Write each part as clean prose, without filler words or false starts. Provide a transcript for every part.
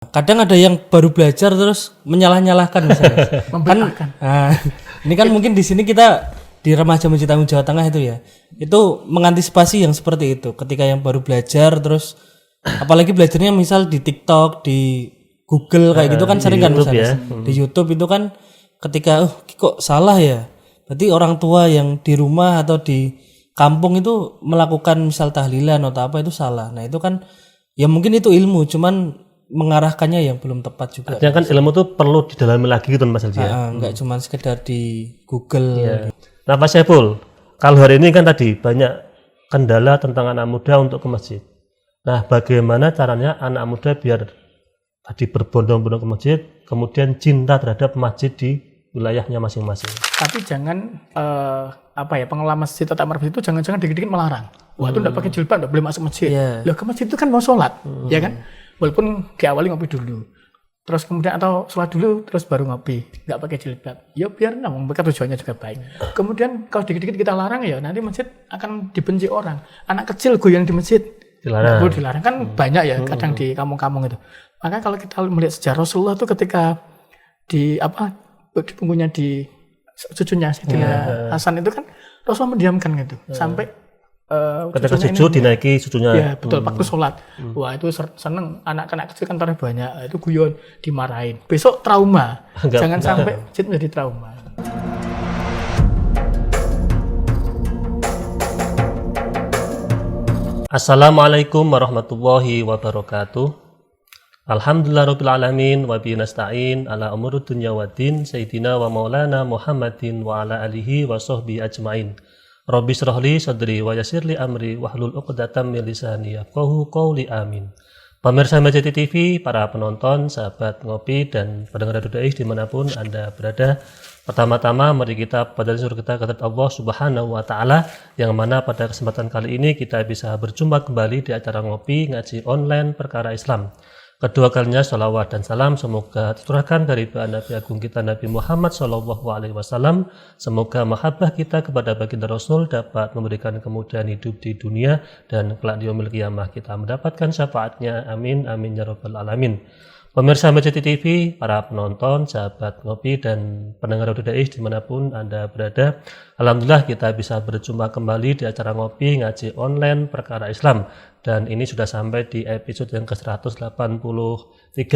Kadang ada yang baru belajar terus menyalah-nyalahkan misalnya. Membelahkan. Ini kan mungkin di sini kita di Remaja Masjid Agung Jawa Tengah itu ya. Itu mengantisipasi yang seperti itu. Ketika yang baru belajar terus apalagi belajarnya misal di TikTok, di Google kayak gitu kan sering kan misalnya. Di YouTube itu kan ketika kok salah ya. Berarti orang tua yang di rumah atau di kampung itu melakukan misal tahlilan atau apa itu salah. Nah, itu kan ya mungkin itu ilmu cuman mengarahkannya yang belum tepat juga. Artinya kan ilmu itu perlu didalami lagi gitu Mas Aldi ya. Enggak cuma sekedar di Google. Ya. Nah Pak Saiful, kalau hari ini kan tadi banyak kendala tentang anak muda untuk ke masjid. Nah bagaimana caranya anak muda biar tadi berbondong-bondong ke masjid, kemudian cinta terhadap masjid di wilayahnya masing-masing. Tapi jangan pengelola masjid atau amar masjid itu jangan-jangan dikit-dikit melarang. Wah itu enggak pakai jilbab, enggak boleh masuk masjid. Loh ke masjid itu kan mau sholat, ya kan? Walaupun diawali ngopi dulu. Terus kemudian atau sholat dulu terus baru ngopi, enggak pakai jilbab. Ya biar mereka tujuannya juga baik. Kemudian kalau dikit-dikit kita larang ya nanti masjid akan dibenci orang. Anak kecil goyang di masjid. Dilarang kan banyak ya kadang di kampung-kampung itu. Maka kalau kita melihat sejarah Rasulullah itu ketika di punggungnya di cucunya Sayyidina Hasan itu kan Rasulullah mendiamkan gitu sampai ketika sujud dinaiki cucunya. Ya betul waktu sholat. Wah itu seneng anak-anak kecil kan tarif banyak itu guyon dimarahin. Besok trauma. Jangan sampai masjid menjadi trauma. Assalamualaikum warahmatullahi wabarakatuh. Alhamdulillahirabbil alamin wa bihi nasta'in ala umurud dunya waddin sayyidina wa maulana Muhammadin wa ala alihi wa sahbihi ajmain. Rabbi shrah li sadri wa yassir li amri wahlul 'uqdatam min lisani yafqahu qawli amin. Pemirsa Majid TV, para penonton, sahabat ngopi dan pendengar Radio Da'i dimanapun Anda berada. Pertama-tama mari kita pada syukur kita kepada Allah Subhanahu wa taala yang mana pada kesempatan kali ini kita bisa berjumpa kembali di acara ngopi ngaji online perkara Islam. Kedua kalinya salawat dan salam semoga tercurahkan dari Nabi Agung kita Nabi Muhammad SAW. Semoga mahabbah kita kepada baginda Rasul dapat memberikan kemudahan hidup di dunia dan kelak di yaumil qiyamah kita mendapatkan syafaatnya. Amin amin ya rabbal alamin. Pemirsa Majid TV, para penonton, sahabat ngopi dan pendengar Radio Da'i dimanapun Anda berada, alhamdulillah kita bisa berjumpa kembali di acara ngopi ngaji online perkara Islam. Dan ini sudah sampai di episode yang ke-183.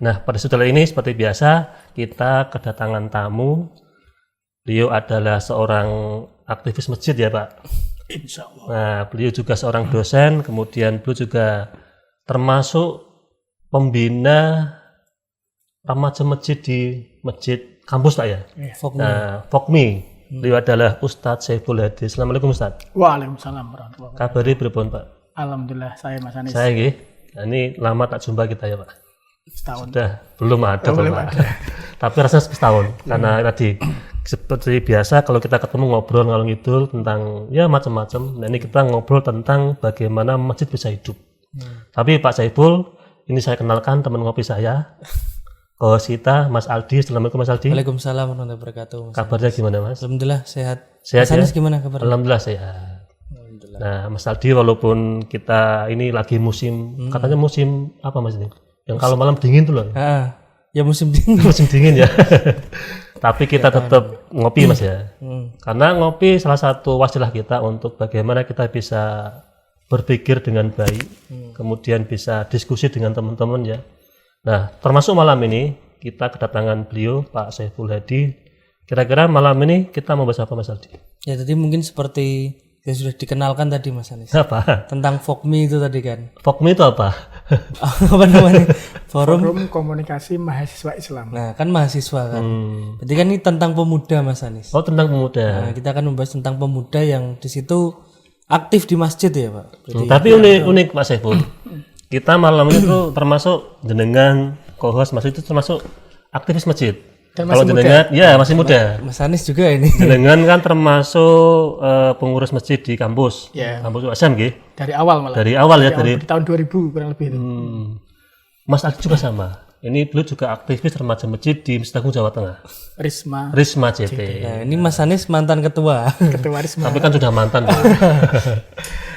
Nah, pada episode ini seperti biasa kita kedatangan tamu. Beliau adalah seorang aktivis masjid ya Pak. Insya Allah. Nah, beliau juga seorang dosen, kemudian beliau juga termasuk pembina remaja masjid di masjid kampus Pak ya. Fokmi. Beliau adalah Ustadz Saiful Hadi. Assalamualaikum Ustadz. Waalaikumsalam warahmatullahi wabarakatuh. Kabari pripun Pak? Alhamdulillah saya Mas Anis. Saya nggih. Nah, ini lama tak jumpa kita ya Pak. Setahun. Sudah belum ada belum Pak. ada. Tapi rasanya setahun karena tadi seperti biasa kalau kita ketemu ngobrol ngalor ngidul tentang ya macam-macam. Nah, ini kita ngobrol tentang bagaimana masjid bisa hidup. Tapi Pak Saiful, ini saya kenalkan teman ngopi saya. Host kita Mas Aldi. Assalamualaikum Mas Aldi. Waalaikumsalam warahmatullahi wabarakatuh. Kabarnya gimana Mas? Alhamdulillah sehat. Sehat Mas Anis ya? gimana kabarnya? Alhamdulillah sehat. Nah Mas Aldi, walaupun kita ini lagi musim, katanya musim apa Mas ini? Yang kalau malam dingin tuh loh. Ya musim dingin. Musim dingin ya. Tapi kita tetap ngopi Mas ya. Karena ngopi salah satu wasilah kita untuk bagaimana kita bisa berpikir dengan baik, kemudian bisa diskusi dengan teman-teman ya. Nah, termasuk malam ini kita kedatangan beliau Pak Saiful Hadi. Kira-kira malam ini kita mau bahas apa Mas Aldi? Ya tadi mungkin seperti yang sudah dikenalkan tadi Mas Anis. Apa? Tentang Fokmi itu tadi kan. Fokmi itu apa? Apa namanya? Forum Komunikasi Mahasiswa Islam. Nah, kan mahasiswa kan. Berarti kan ini tentang pemuda Mas Anis. Oh, tentang pemuda. Nah, kita akan membahas tentang pemuda yang di situ aktif di masjid ya Pak. Tapi unik Pak Saiful. Kita malam ini tuh termasuk jenengan co-host masjid itu termasuk aktivis masjid. Kalau jenengan ya masih muda. Mas Anis juga ini. Jenengan kan termasuk pengurus masjid di kampus. Kampus USM nggih. Dari awal malah. Dari awal ya dari tahun 2000 kurang lebih itu. Mas Aldi juga sama. Ini beliau juga aktivis remaja masjid di Masjid Agung Jawa Tengah. Risma JT. Nah, ini Mas Anis mantan ketua. Ketua Risma. Tapi kan sudah mantan.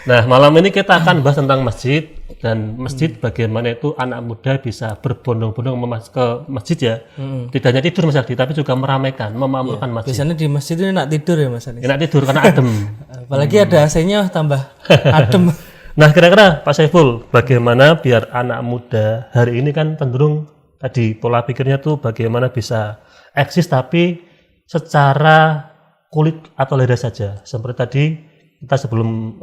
Nah, malam ini kita akan bahas tentang masjid dan masjid bagaimana itu anak muda bisa berbondong-bondong ke masjid ya. Tidak hanya tidur Mas Aldi, tapi juga meramaikan, memakmurkan masjid. Biasanya di masjid itu enak tidur ya Mas Anis. Enak tidur karena adem. Apalagi ada AC-nya tambah adem. Nah, kira-kira Pak Saiful, bagaimana biar anak muda hari ini kan cenderung tadi pola pikirnya tuh bagaimana bisa eksis tapi secara kulit atau lidah saja. Seperti tadi kita sebelum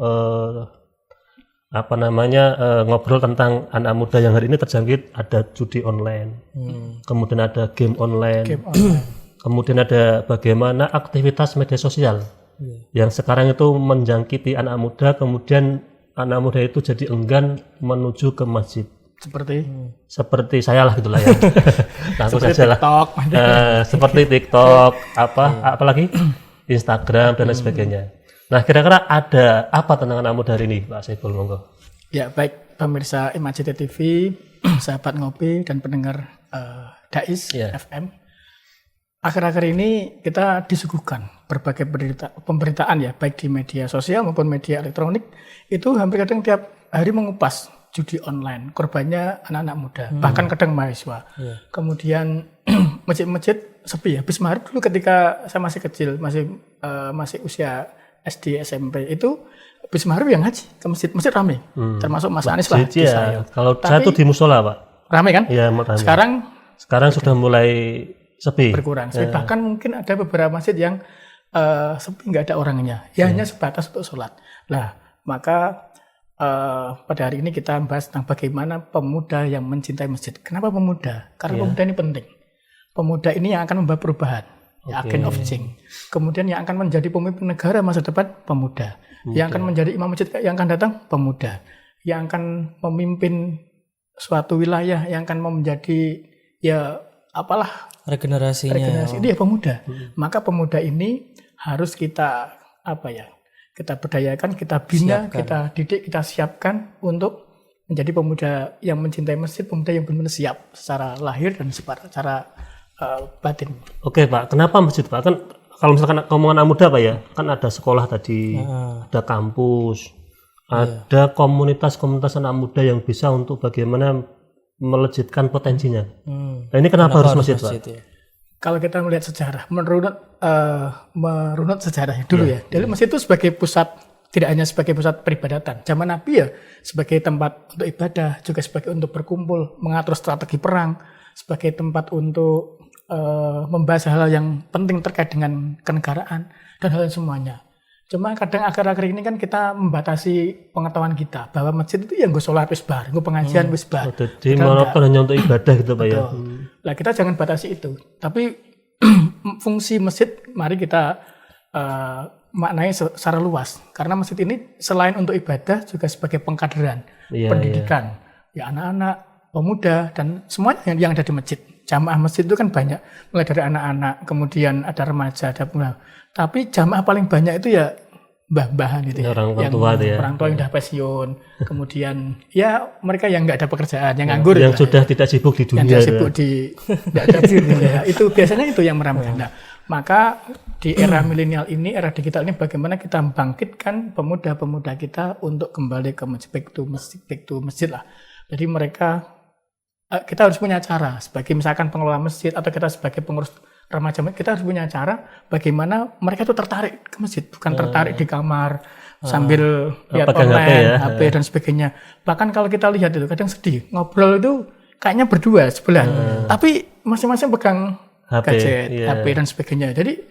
ngobrol tentang anak muda yang hari ini terjangkit ada judi online, kemudian ada game online, kemudian ada bagaimana aktivitas media sosial yang sekarang itu menjangkiti anak muda, kemudian anak muda itu jadi enggan menuju ke masjid. Seperti saya lah gitulah ya. Langsung saja lah. Seperti TikTok, apalagi Instagram dan lain sebagainya. Nah, kira-kira ada apa tentang anak muda hari ini, Pak Saiful, monggo? Ya, baik pemirsa IMAJT TV, sahabat ngopi dan pendengar Dais FM. Akhir-akhir ini kita disuguhkan berbagai pemberitaan ya, baik di media sosial maupun media elektronik, itu hampir kadang tiap hari mengupas judi online, korbannya anak-anak muda, bahkan kadang mahasiswa. Kemudian masjid-masjid sepi ya. Habis maghrib dulu ketika saya masih kecil, masih usia SD, SMP, itu habis maghrib yang ngaji ke masjid rame. Termasuk Mas Anis lah. Ya. Kalau saya tuh di musola, Pak. Rame kan? Iya, rame. Sekarang sudah mulai sepi. Berkurang. Bahkan mungkin ada beberapa masjid yang sepi, nggak ada orangnya. Ya hanya sebatas untuk sholat. Nah, maka pada hari ini kita bahas tentang bagaimana pemuda yang mencintai masjid. Kenapa pemuda? Karena pemuda ini penting. Pemuda ini yang akan membawa perubahan, agent of change. Kemudian yang akan menjadi pemimpin negara masa depan, pemuda. Yang akan menjadi imam masjid yang akan datang, pemuda. Yang akan memimpin suatu wilayah, yang akan menjadi regenerasi dia pemuda. Maka pemuda ini harus kita kita berdayakan, kita bina, kita didik, kita siapkan untuk menjadi pemuda yang mencintai masjid, pemuda yang benar-benar siap secara lahir dan secara batin. Oke Pak, kenapa masjid Pak? Kan kalau misalkan ngomong anak muda Pak ya, kan ada sekolah tadi, ada kampus, ada komunitas-komunitas anak muda yang bisa untuk bagaimana melejitkan potensinya. Nah ini kenapa harus masjid Pak? Ya? Kalau kita melihat sejarah, merunut sejarahnya dulu ya. Jadi masjid itu sebagai pusat, tidak hanya sebagai pusat peribadatan. Zaman Nabi ya sebagai tempat untuk ibadah, juga sebagai untuk berkumpul, mengatur strategi perang, sebagai tempat untuk membahas hal-hal yang penting terkait dengan kenegaraan dan hal-hal semuanya. Cuma kadang akhir-akhir ini kan kita membatasi pengetahuan kita bahwa masjid itu yang gue sholat wis bar, gue pengajian wis bar. Jadi monoton hanya untuk ibadah gitu Pak ya. Nah kita jangan batasi itu. Tapi fungsi masjid mari kita maknai secara luas. Karena masjid ini selain untuk ibadah juga sebagai pengkaderan, pendidikan, ya anak-anak, pemuda dan semuanya yang ada di masjid. Jamaah masjid itu kan banyak, mulai dari anak-anak, kemudian ada remaja, ada pemuda. Tapi jamaah paling banyak itu ya mbah-mbahan itu orang tua ya. Orang tua yang udah pensiun, kemudian ya mereka yang nggak ada pekerjaan, yang nganggur, yang sudah tidak sibuk di dunia, yang sibuk nggak ada di dunia. Itu biasanya itu yang meramaikan. Nah, maka di era milenial ini, era digital ini, bagaimana kita membangkitkan pemuda-pemuda kita untuk kembali ke masjid, back to masjid lah. Jadi mereka kita harus punya cara sebagai misalkan pengelola masjid atau kita sebagai pengurus remaja, kita harus punya cara bagaimana mereka itu tertarik ke masjid, bukan tertarik di kamar sambil lihat online, HP dan sebagainya. Bahkan kalau kita lihat itu kadang sedih, ngobrol itu kayaknya berdua sebelah, tapi masing-masing pegang gadget, HP dan sebagainya. Jadi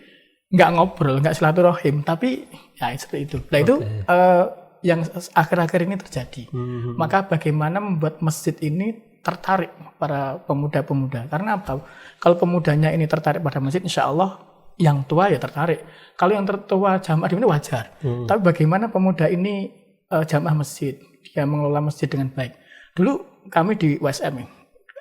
nggak ngobrol, nggak silaturahim, tapi ya seperti itu. Nah itu yang akhir-akhir ini terjadi. Maka bagaimana membuat masjid ini tertarik para pemuda-pemuda. Karena apa? Kalau pemudanya ini tertarik pada masjid, insya Allah yang tua ya tertarik. Kalau yang tertua jamaah di sini wajar. Tapi bagaimana pemuda ini jamaah masjid, dia mengelola masjid dengan baik. Dulu kami di USM,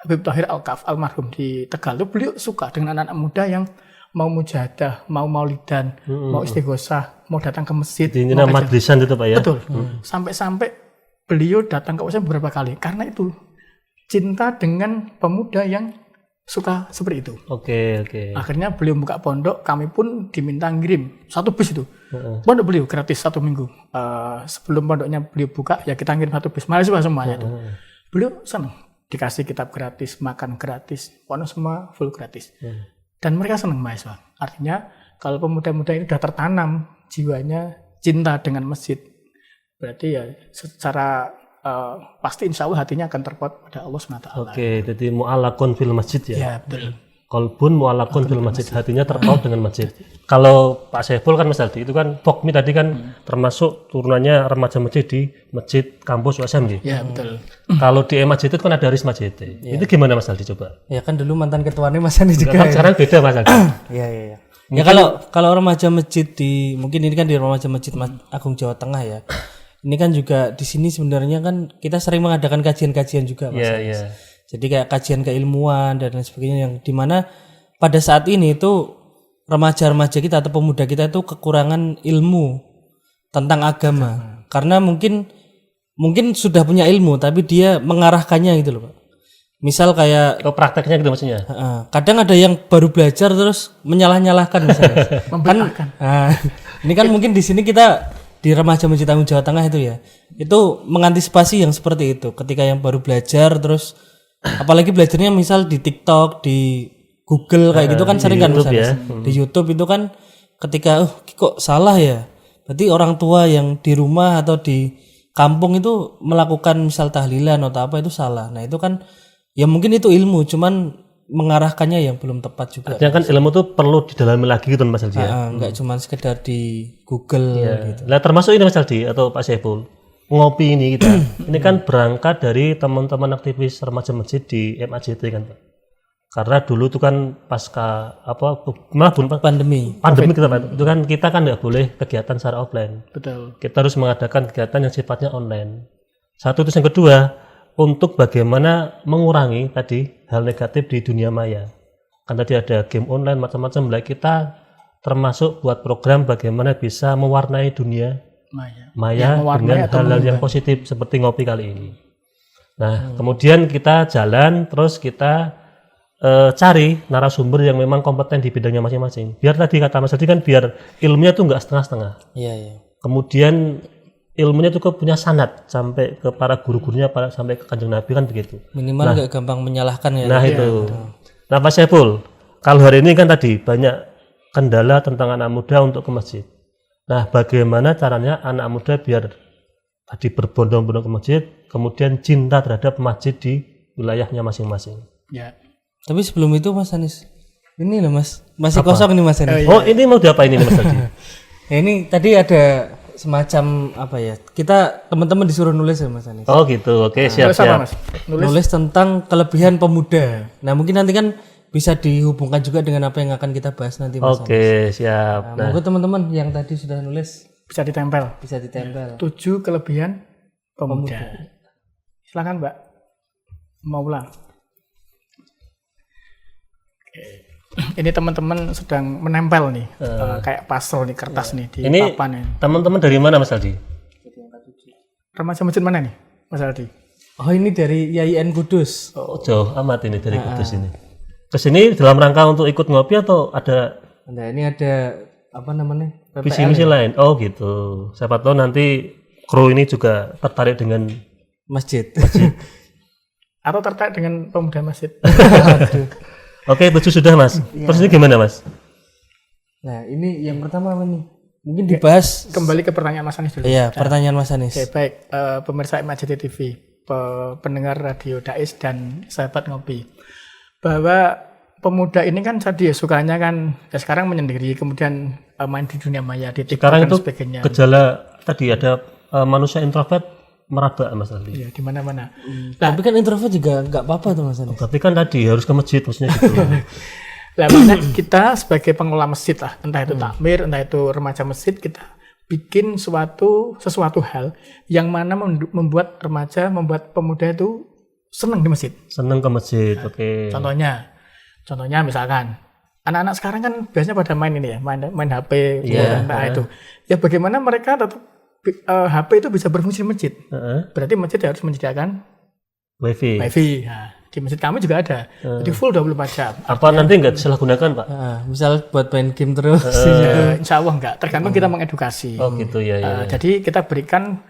Habib Tahir Al-Kaf, almarhum di Tegal, itu beliau suka dengan anak-anak muda yang mau mujahadah, mau maulidan, mau istighosah, mau datang ke masjid. Ini majlisan itu Pak ya? Betul. Sampai-sampai beliau datang ke USM beberapa kali. Karena itu cinta dengan pemuda yang suka seperti itu. Oke. Akhirnya beliau buka pondok, kami pun diminta ngirim 1 bis itu. Pondok beliau gratis 1 minggu. Sebelum pondoknya beliau buka, ya kita ngirim 1 bis. Mahasiswa semuanya itu. Beliau senang. Dikasih kitab gratis, makan gratis, pondok semua full gratis. Dan mereka senang mahasiswa. Artinya kalau pemuda-pemuda ini sudah tertanam jiwanya cinta dengan masjid, berarti ya secara pasti insya Allah hatinya akan terpaut pada Allah SWT. Oke, jadi mu'allakun fil masjid ya? Ya, betul. Qalbun mu'allakun fil masjid, hatinya terpaut dengan masjid. Kalau Pak Saiful kan Mas Aldi, itu kan Pokmi tadi kan termasuk turunannya remaja masjid di masjid kampus USM. Ya, betul. Kalau di masjid itu kan ada Risma JT. Itu gimana Mas Aldi coba? Ya kan dulu mantan ketuanya Mas Andi juga. Kan sekarang beda Mas Aldi. Iya. Ya kalau remaja masjid di mungkin ini kan di remaja masjid Agung Jawa Tengah ya. Ini kan juga di sini sebenarnya kan kita sering mengadakan kajian-kajian juga Mas. Iya. Jadi kayak kajian keilmuan dan lain sebagainya yang dimana pada saat ini itu remaja-remaja kita atau pemuda kita itu kekurangan ilmu tentang agama. Karena mungkin sudah punya ilmu tapi dia mengarahkannya gitu loh Pak. Misal kayak prakteknya gitu maksudnya? Kadang ada yang baru belajar terus menyalah-nyalahkan misalnya. Ini kan mungkin di sini kita di remaja masjid Agung Jawa Tengah itu ya, itu mengantisipasi yang seperti itu. Ketika yang baru belajar terus, apalagi belajarnya misal di TikTok, di Google kayak gitu kan sering kan misalnya. Di YouTube itu kan ketika kok salah ya, berarti orang tua yang di rumah atau di kampung itu melakukan misal tahlilan atau apa itu salah. Nah itu kan ya mungkin itu ilmu, cuman mengarahkannya yang belum tepat juga. Artinya kan ilmu tuh perlu didalami lagi gitu Mas Aldi ya? Enggak cuma sekedar di Google gitu. Nah termasuk ini Mas Aldi atau Pak Saiful, ngopi ini kita, ini kan berangkat dari teman-teman aktivis remaja masjid di MAJT kan Pak? Karena dulu tuh kan pasca pandemi kita Pak, itu kan kita kan nggak boleh kegiatan secara offline. Betul. Kita harus mengadakan kegiatan yang sifatnya online. Satu, terus yang kedua, untuk bagaimana mengurangi tadi hal negatif di dunia maya. Kan tadi ada game online macam-macam, kita termasuk buat program bagaimana bisa mewarnai dunia maya dengan hal-hal yang positif seperti ngopi kali ini. Nah, kemudian kita jalan terus kita cari narasumber yang memang kompeten di bidangnya masing-masing. Biar tadi kata Mas Adi kan biar ilmunya tuh nggak setengah-setengah. Iya. Kemudian ilmunya cukup punya sanad sampai ke para guru-gurunya, sampai ke Kanjeng Nabi kan begitu. Minimal nggak gampang menyalahkan ya. Nah itu. Nah Pak Saiful, kalau hari ini kan tadi banyak kendala tentang anak muda untuk ke masjid. Nah bagaimana caranya anak muda biar tadi berbondong-bondong ke masjid, kemudian cinta terhadap masjid di wilayahnya masing-masing. Ya. Tapi sebelum itu Mas Anis, ini loh Mas, masih kosong nih Mas Anis. Oh ini mau diapain ini Mas Adi? Ini tadi ada semacam apa ya, kita teman-teman disuruh nulis ya Mas Anis. Oh gitu, oke siap. Mas? Nulis tentang kelebihan pemuda. Nah mungkin nanti kan bisa dihubungkan juga dengan apa yang akan kita bahas nanti Mas Anis. Oke siap. Nah, monggo teman-teman yang tadi sudah nulis bisa ditempel. 7 kelebihan pemuda. Silakan Mbak Maula. Ini teman-teman sedang menempel nih, kayak puzzle nih, kertas nih di papan ini. Teman-teman dari mana Mas Aldi? Remaja masjid mana nih Mas Aldi? Oh ini dari YIN Kudus. Oh jauh amat ini dari Kudus ini. Kesini dalam rangka untuk ikut ngopi atau ada? Nah ini ada apa namanya? Visi misi lain. Oh gitu. Siapa tahu nanti kru ini juga tertarik dengan masjid. Atau tertarik dengan pemuda masjid. Oke, itu sudah Mas. Terus ini gimana Mas? Nah ini yang pertama apa nih? Mungkin dibahas. Kembali ke pertanyaan Mas Anis dulu. Iya, pertanyaan Mas Anis. Oke, baik. Pemirsa MAJT TV, pendengar radio Dais dan sahabat ngopi. Bahwa pemuda ini kan tadi ya sukanya kan ya sekarang menyendiri, kemudian main di dunia maya, di TikTok sekarang dan itu sebagainya. Gejala tadi ada manusia introvert meraba Mas Ali. Iya, di mana-mana. Tapi kan introvert juga nggak apa-apa tuh Mas Anis. Tapi kan tadi harus ke masjid maksudnya gitu. Nah, makanya kita sebagai pengelola masjid lah, entah itu takmir, entah itu remaja masjid, kita bikin sesuatu hal yang mana membuat pemuda itu senang di masjid. Senang ke masjid, oke. Contohnya misalkan anak-anak sekarang kan biasanya pada main ini ya, main HP, itu. Ya bagaimana mereka tetap HP itu bisa berfungsi di masjid. Berarti masjid harus menyediakan wifi. Nah, Di masjid kami juga ada. Jadi full 24 jam. Apa nanti nggak disalahgunakan, Pak? Misal buat main game terus. Insya Allah enggak. Tergantung kita mengedukasi. Oh gitu ya. Jadi kita berikan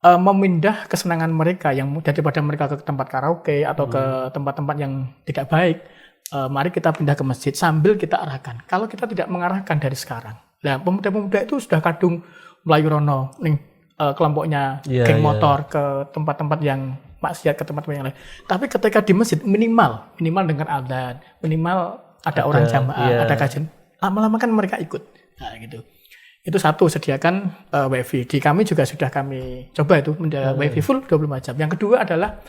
memindah kesenangan mereka yang daripada mereka ke tempat karaoke atau ke tempat-tempat yang tidak baik. Mari kita pindah ke masjid sambil kita arahkan. Kalau kita tidak mengarahkan dari sekarang. Nah, pemuda-pemuda itu sudah kadung Melayu Rono, kelompoknya geng motor ke tempat-tempat yang maksiat, ke tempat yang lain. Tapi ketika di masjid minimal dengan adzan, minimal ada orang jamaah, ada kajian. Lama-lama kan mereka ikut. Nah, gitu. Itu satu, sediakan wifi. Di kami juga sudah kami coba itu wifi full 24 jam. Yang kedua adalah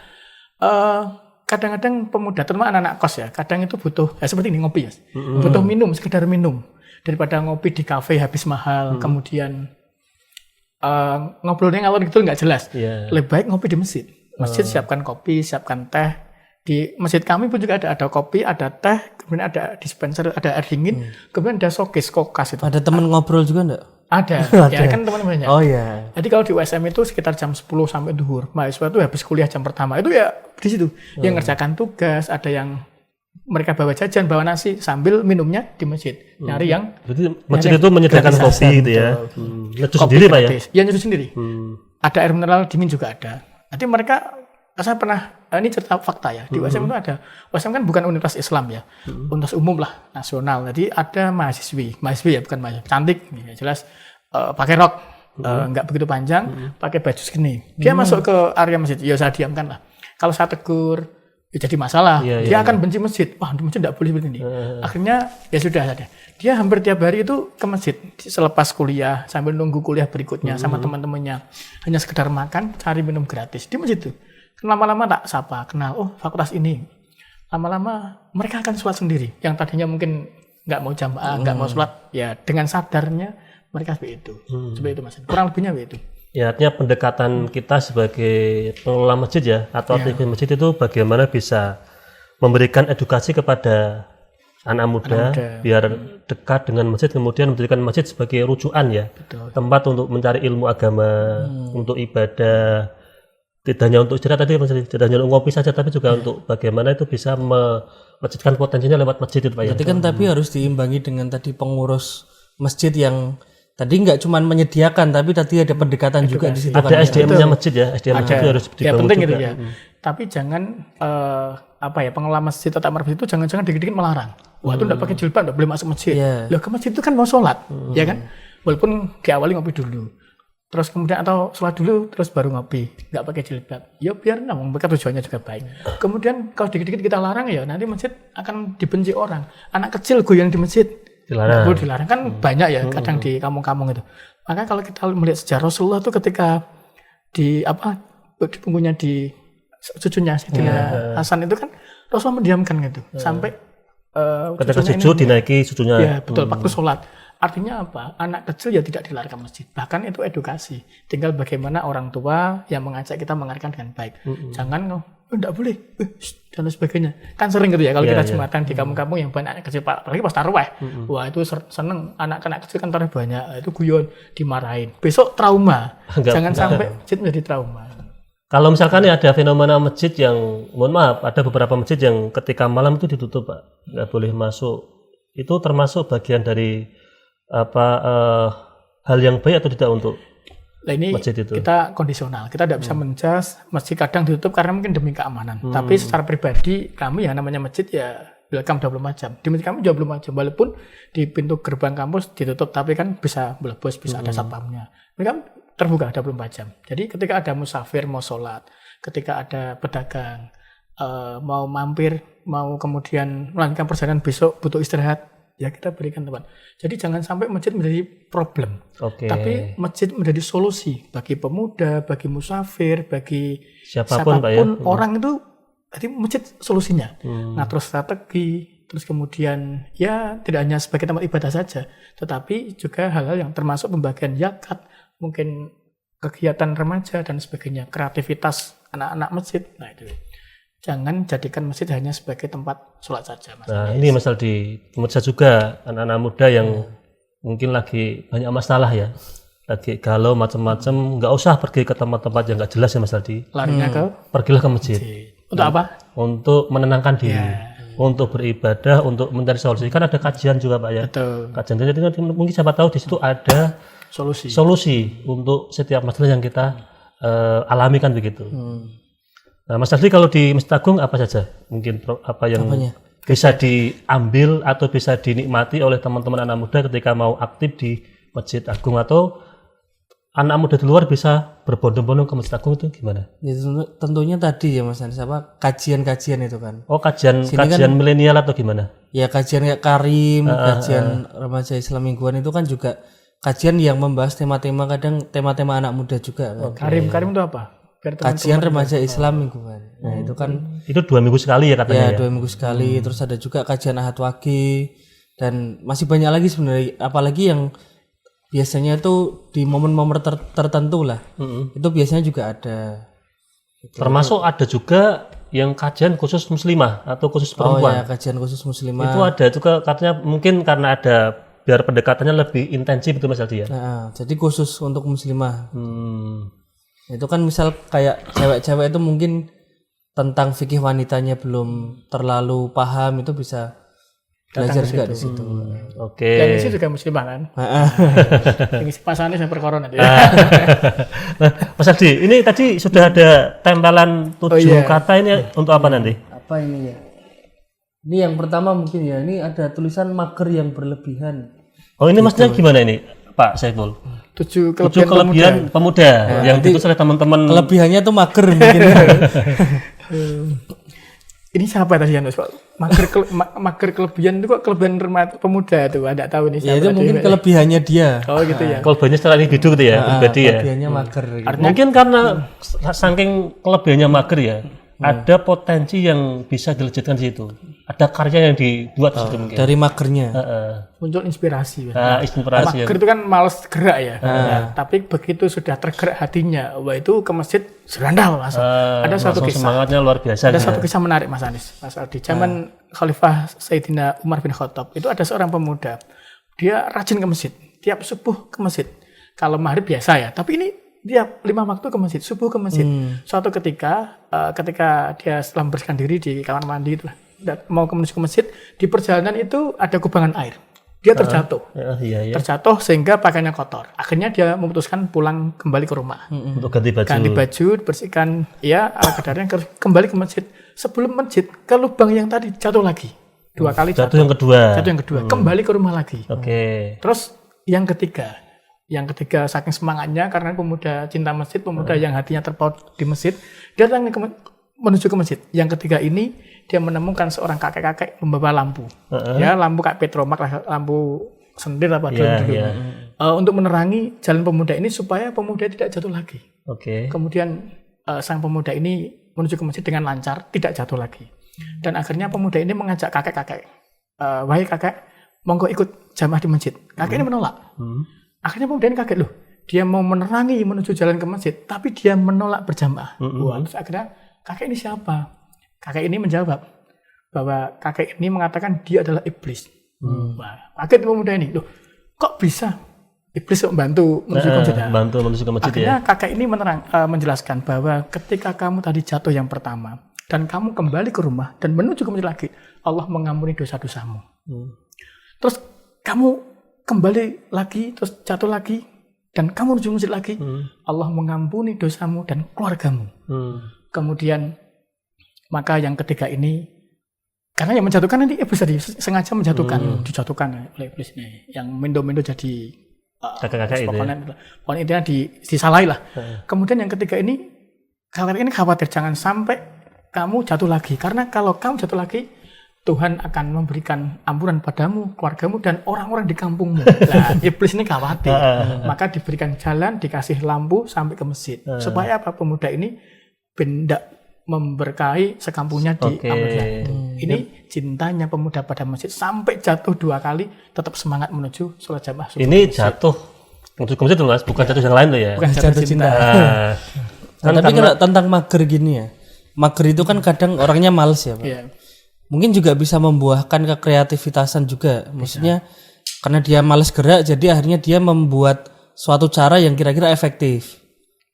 kadang-kadang pemuda, terutama anak-anak kos ya, kadang itu butuh seperti ini ngopi ya. Butuh minum, sekedar minum. Daripada ngopi di kafe habis mahal, kemudian ngobrolnya ngalor gitu nggak jelas. Lebih baik ngopi di masjid. Masjid siapkan kopi, siapkan teh. Di masjid kami pun juga ada kopi, ada teh, kemudian ada dispenser, ada air dingin, kemudian ada showcase kulkas itu. Ada teman ngobrol juga enggak? Ada. Ya kan teman-temannya. Oh iya. Jadi kalau di USM itu sekitar jam 10 sampai duhur. Mahasiswa itu habis kuliah jam pertama itu ya di situ. Yang ngerjakan tugas, ada yang mereka bawa jajan, bawa nasi sambil minumnya di masjid. Nyari yang Berarti masjid itu menyediakan kopi gitu ya. Nyuci sendiri Pak ya? Iya nyuci sendiri. Ada air mineral dingin juga ada. Nanti mereka, saya pernah, ini cerita fakta ya, di USM itu ada, USM kan bukan universitas Islam ya, universitas umum lah, nasional. Jadi ada mahasiswi ya bukan mahasiswi, cantik, ya, jelas pakai rok, nggak begitu panjang, pakai baju segini. Dia masuk ke area masjid, ya saya diamkan lah. Kalau saya tegur, ya jadi masalah. Dia akan benci masjid. Wah, di masjid tidak boleh seperti ini. Akhirnya ya sudah ada. Dia hampir tiap hari itu ke masjid selepas kuliah sambil nunggu kuliah berikutnya sama teman-temannya. Hanya sekedar makan, cari minum gratis di masjid itu. Lama-lama tak sapa, kenal. Oh, fakultas ini. Lama-lama mereka akan sholat sendiri. Yang tadinya mungkin nggak mau jamaah, nggak mau sholat, ya dengan sadarnya mereka seperti itu. Seperti itu Mas. Kurang lebihnya begitu. Ya, artinya pendekatan kita sebagai pengelola masjid ya, atau aktivis masjid itu bagaimana bisa memberikan edukasi kepada anak muda biar dekat dengan masjid, kemudian menjadikan masjid sebagai rujukan ya. Betul. Tempat untuk mencari ilmu agama, untuk ibadah, tidak hanya untuk istirahat tadi, tidak hanya untuk ngopi saja, tapi juga untuk bagaimana itu bisa mewujudkan potensinya lewat masjid itu Pak ya. Berarti kan tapi harus diimbangi dengan tadi pengurus masjid yang tadi nggak cuma menyediakan, tapi tadi ada pendekatan juga di situ. Ada SDM-nya masjid ya, SDM masjid itu harus dibangun penting juga. Gitu ya. Tapi jangan pengelola masjid atau marfis itu jangan dikit-dikit melarang. Wah itu nggak pakai jilbab, nggak boleh masuk masjid. Loh ke masjid itu kan mau sholat, ya kan? Walaupun diawali ngopi dulu, terus kemudian atau sholat dulu, terus baru ngopi, nggak pakai jilbab. Ya biar mereka tujuannya juga baik. Kemudian kalau dikit-dikit kita larang ya nanti masjid akan dibenci orang. Anak kecil goyang di masjid. Dilarang kan banyak ya kadang di kampung-kampung itu. Maka kalau kita melihat sejarah Rasulullah itu ketika di punggungnya di cucunya Sayyidina Hasan itu kan Rasulullah mendiamkan gitu sampai ketika sujud dinaiki cucunya. Ya betul, waktu sholat. Artinya apa? Anak kecil ya tidak dilarang ke masjid. Bahkan itu edukasi. Tinggal bagaimana orang tua yang mengajak kita mengarahkan dengan baik. Jangan enggak boleh dan sebagainya. Kan sering gitu ya kalau kita jumatan di kampung-kampung yang banyak anak kecil, apalagi pas tarawih. Wah, itu seneng anak-anak kecil kan tarawih banyak. Itu guyon, dimarahin. Besok trauma. Jangan sampai masjid menjadi trauma. Kalau misalkan ada fenomena masjid yang, mohon maaf, ada beberapa masjid yang ketika malam itu ditutup Pak, nggak boleh masuk. Itu termasuk bagian dari hal yang baik atau tidak untuk ini masjid itu? Kita kondisional, kita tidak bisa menjas masjid kadang ditutup karena mungkin demi keamanan. Tapi secara pribadi kami yang namanya masjid ya welcome 24 jam. Di masjid kami 24 jam, walaupun di pintu gerbang kampus ditutup, tapi kan bisa melebos, bisa ada satpamnya. Ini kan terbuka 24 jam. Jadi ketika ada musafir mau sholat, ketika ada pedagang mau mampir, mau kemudian melanjutkan perjalanan besok butuh istirahat, ya kita berikan tempat. Jadi jangan sampai masjid menjadi problem. Tapi masjid menjadi solusi bagi pemuda, bagi musafir, bagi siapapun Pak, ya. Orang itu. Jadi masjid solusinya. Ngatur strategi, terus kemudian ya tidak hanya sebagai tempat ibadah saja, tetapi juga hal-hal yang termasuk pembagian zakat, mungkin kegiatan remaja dan sebagainya, kreativitas anak-anak masjid. Nah itu. Jangan jadikan masjid hanya sebagai tempat sholat saja. Nah ini masalah di pemirsa juga, anak-anak muda yang mungkin lagi banyak masalah ya, lagi galau macam-macam, nggak usah pergi ke tempat-tempat yang nggak jelas ya Mas Aldi. Larinya ke pergilah ke masjid. Untuk apa? Untuk menenangkan diri, untuk beribadah, untuk mencari solusi. Kan ada kajian juga Pak ya. Betul. Kajian jadi mungkin siapa tahu di situ ada solusi untuk setiap masalah yang kita alami kan begitu. Nah, Mas Adli kalau di Masjid Agung apa saja mungkin apa yang bisa diambil atau bisa dinikmati oleh teman-teman anak muda ketika mau aktif di Masjid Agung, atau anak muda di luar bisa berbondong-bondong ke Masjid Agung itu gimana? Ya, tentunya tadi ya Mas Anis, apa kajian-kajian itu kan. Oh, kajian milenial atau gimana? Ya kajian kayak Karim, kajian remaja Islam mingguan itu kan juga kajian yang membahas tema-tema, kadang tema-tema anak muda juga kan. Karim itu apa? Kajian remaja Islam mingguan. Nah, itu kan itu 2 minggu sekali ya katanya. Ya, 2 minggu sekali. Terus ada juga kajian Ahad Wage, dan masih banyak lagi sebenarnya, apalagi yang biasanya itu di momen-momen tertentu lah. Itu biasanya juga ada. Termasuk ada juga yang kajian khusus muslimah atau khusus perempuan. Oh ya, kajian khusus muslimah. Itu ada juga katanya, mungkin karena ada biar pendekatannya lebih intensif itu Mas Aldi ya. Nah, jadi khusus untuk muslimah. Itu kan misal kayak cewek-cewek itu mungkin tentang fikih wanitanya belum terlalu paham, itu bisa belajar juga di situ. Oke. Yang isi juga muslimah kan. Yang isi pasangannya sampai corona. Nah, Mas Aldi, ini tadi sudah ada tempelan 7 kata, ini untuk apa nanti? Apa ini ya? Ini yang pertama mungkin ya, ini ada tulisan mager yang berlebihan. Oh, ini maksudnya gimana ini Pak Saiful? 7 kelebihan pemuda yang ditulis oleh teman-teman. Kelebihannya tuh mager mungkin. Ini siapa tadi yang Pak? Mager kelebihan itu kok kelebihan remaja pemuda itu, ada tahu nih siapa. Ya itu mungkin kelebihannya dia. Oh gitu ya. Kelebihannya secara individu gitu ya, pribadi ya. Kelebihannya mager. Gitu. Mungkin karena saking kelebihannya mager ya, ada potensi yang bisa dilanjutkan di situ. Ada karya yang dibuat di situ mungkin. Dari magernya. Muncul inspirasi. Inspirasi. Mager itu kan malas gerak ya. Tapi begitu sudah tergerak hatinya, wah itu ke masjid serandal langsung. Ada satu kisah. Semangatnya luar biasa. Ada satu kisah menarik Mas Anis. Mas Aldi, zaman Khalifah Sayyidina Umar bin Khattab, itu ada seorang pemuda. Dia rajin ke masjid. Tiap subuh ke masjid. Kalau maghrib biasa ya, tapi ini tiap 5 waktu ke masjid, subuh ke masjid. Suatu ketika dia setelah membersihkan diri di kamar mandi itu, mau menuju ke masjid, di perjalanan itu ada kubangan air. Dia terjatuh. Terjatuh sehingga pakaiannya kotor. Akhirnya dia memutuskan pulang kembali ke rumah. Untuk ganti baju, bersihkan ya ala kadarnya, kembali ke masjid. Sebelum masjid ke lubang yang tadi jatuh lagi. 2 kali jatuh. Jatuh yang kedua. Kembali ke rumah lagi. Oke. Terus yang ketiga saking semangatnya karena pemuda cinta masjid, pemuda yang hatinya terpaut di masjid, dia menuju ke masjid. Yang ketiga ini dia menemukan seorang kakek-kakek membawa lampu. Ya, lampu kayak petromak, lampu sendir apa dulu. Untuk menerangi jalan pemuda ini supaya pemuda tidak jatuh lagi. Kemudian sang pemuda ini menuju ke masjid dengan lancar, tidak jatuh lagi. Dan akhirnya pemuda ini mengajak kakek-kakek, wahai kakek, monggo ikut jamaah di masjid. Kakek ini menolak. Akhirnya pemuda ini kaget, loh, dia mau menerangi menuju jalan ke masjid, tapi dia menolak berjamaah. Terus akhirnya kakek ini siapa? Kakek ini menjawab bahwa kakek ini mengatakan dia adalah iblis. Wah, kaget pemuda ini, loh, kok bisa iblis membantu menuju ke masjid? Bantu menuju ke masjid. Akhirnya kakek ini menjelaskan bahwa ketika kamu tadi jatuh yang pertama dan kamu kembali ke rumah dan menuju ke masjid lagi, Allah mengampuni dosa-dosamu. Terus kamu kembali lagi, terus jatuh lagi, dan kamu menuju masjid lagi, Allah mengampuni dosamu dan keluargamu. Kemudian maka yang ketiga ini, karena yang menjatuhkan nanti iblis tadi sengaja dijatuhkan oleh iblis ini, yang mendo-mendo jadi kakek-kakek itu. Pokoknya intinya disalahi lah. Kemudian yang ketiga ini khawatir jangan sampai kamu jatuh lagi, karena kalau kamu jatuh lagi, Tuhan akan memberikan ampunan padamu, keluargamu, dan orang-orang di kampungmu. Nah, iblis ini khawatir. Maka diberikan jalan, dikasih lampu sampai ke masjid. Supaya apa? Pemuda ini benda memberkahi sekampungnya di Amerika. Ini cintanya pemuda pada masjid. Sampai jatuh 2 kali, tetap semangat menuju sholat jamaah. Ini jatuh menuju ke masjid dulu, Mas. Bukan jatuh yang lain tuh ya? Bukan jatuh cinta. Tapi kalau tentang mager gini ya, mager itu kan kadang orangnya males ya, Pak. Mungkin juga bisa membuahkan kekreativitasan juga. Maksudnya karena dia malas gerak, jadi akhirnya dia membuat suatu cara yang kira-kira efektif.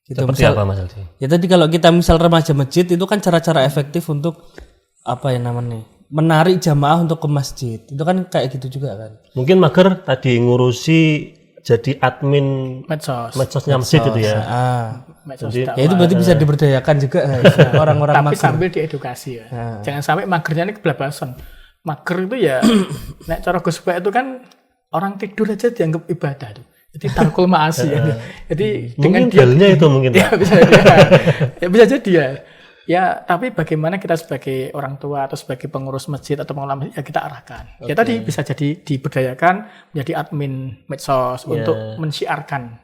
Gitu. Seperti Misal, apa Mas Aldi? ya tadi kalau kita misal remaja masjid itu kan cara-cara efektif untuk apa ya namanya? Menarik jamaah untuk ke masjid. Itu kan kayak gitu juga kan. Mungkin mager tadi ngurusi jadi admin medsosnya masjid itu ya. Medsos Ya itu berarti bisa diberdayakan juga orang-orang tapi mager. sambil diedukasi ya. Jangan sampai magernya ini kebablasan. Mager itu ya nek cara Gus Pak itu kan orang tidur aja dianggap ibadah tuh. Jadi tarkul ma'asi ya. Jadi Mungkin dengan dia dalilnya itu mungkin ya, Pak. bisa jadi. Ya bisa jadi ya. Ya, tapi bagaimana kita sebagai orang tua atau sebagai pengurus masjid atau pengelola masjid ya kita arahkan. Ya tadi bisa jadi diberdayakan menjadi admin medsos untuk mensiarkan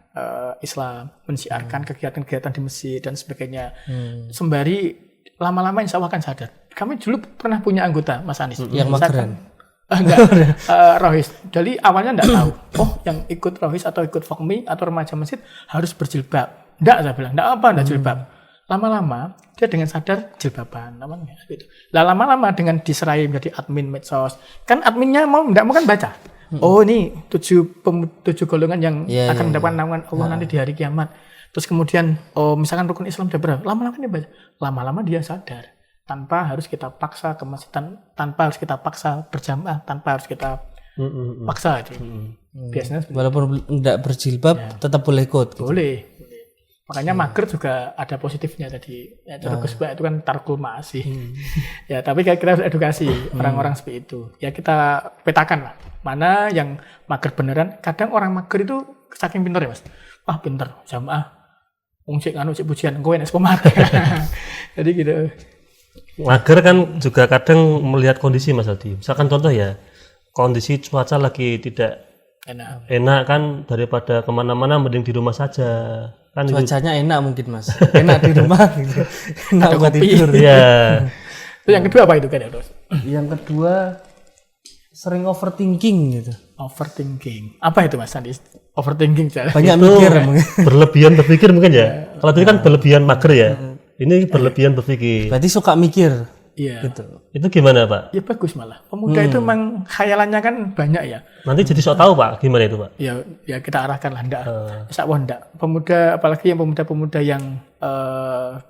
Islam, mensiarkan kegiatan-kegiatan di masjid dan sebagainya. Sembari lama-lama insya Allah akan sadar. Kami dulu pernah punya anggota Mas Anies. Yang mageran. Enggak, Rohis. Jadi awalnya enggak tahu. Oh, yang ikut Rohis atau ikut Fokmi atau remaja masjid harus berjilbab. Enggak, saya bilang. Enggak apa, enggak jilbab. Lama-lama dia dengan sadar jilbaban namanya gitu. Lah lama-lama dengan diserai menjadi admin medsos. Kan adminnya mau enggak mau kan baca. Oh, ini tujuh golongan yang akan mendapat naungan Allah nanti di hari kiamat. Terus kemudian oh misalkan rukun Islam ada berapa? Lama-lama dia baca. Lama-lama dia sadar. Tanpa harus kita paksa ke masjid, tanpa harus kita paksa berjamaah, tanpa harus kita paksa itu. Biasanya Walaupun enggak berjilbab tetap boleh ikut. Gitu. boleh. Makanya mager juga ada positifnya tadi. Ya, Gus Pak itu kan tarkul ma'asi. Ya, tapi kita harus edukasi orang-orang seperti itu. Ya kita petakan lah. Mana yang mager beneran. Kadang orang mager itu saking pintar ya Mas. Wah pinter, jamaah. Cek pujian, gue enak sekomat. Jadi gitu. Mager kan juga kadang melihat kondisi Mas Aldi. Misalkan contoh ya, kondisi cuaca lagi tidak enak kan, daripada kemana-mana mending di rumah saja. Kan Cuacanya enak mungkin Mas. Enak di rumah gitu. Enak Ada buat kopi. tidur. Iya. Terus yang kedua apa itu kan ya Terus? Yang kedua sering overthinking gitu. Overthinking. Apa itu Mas Andi? Overthinking cara. Banyak mikir mungkin. Berlebihan berpikir mungkin ya. Kalau tadi kan berlebihan mager ya. Ini berlebihan berpikir. Berarti suka mikir Iya. gitu. Itu gimana Pak? Ya bagus malah. Pemuda itu memang khayalannya kan banyak ya. Nanti jadi sok tahu Pak, gimana itu Pak? Ya kita arahkan lah ndak. Insya Allah ndak. Pemuda apalagi yang pemuda-pemuda yang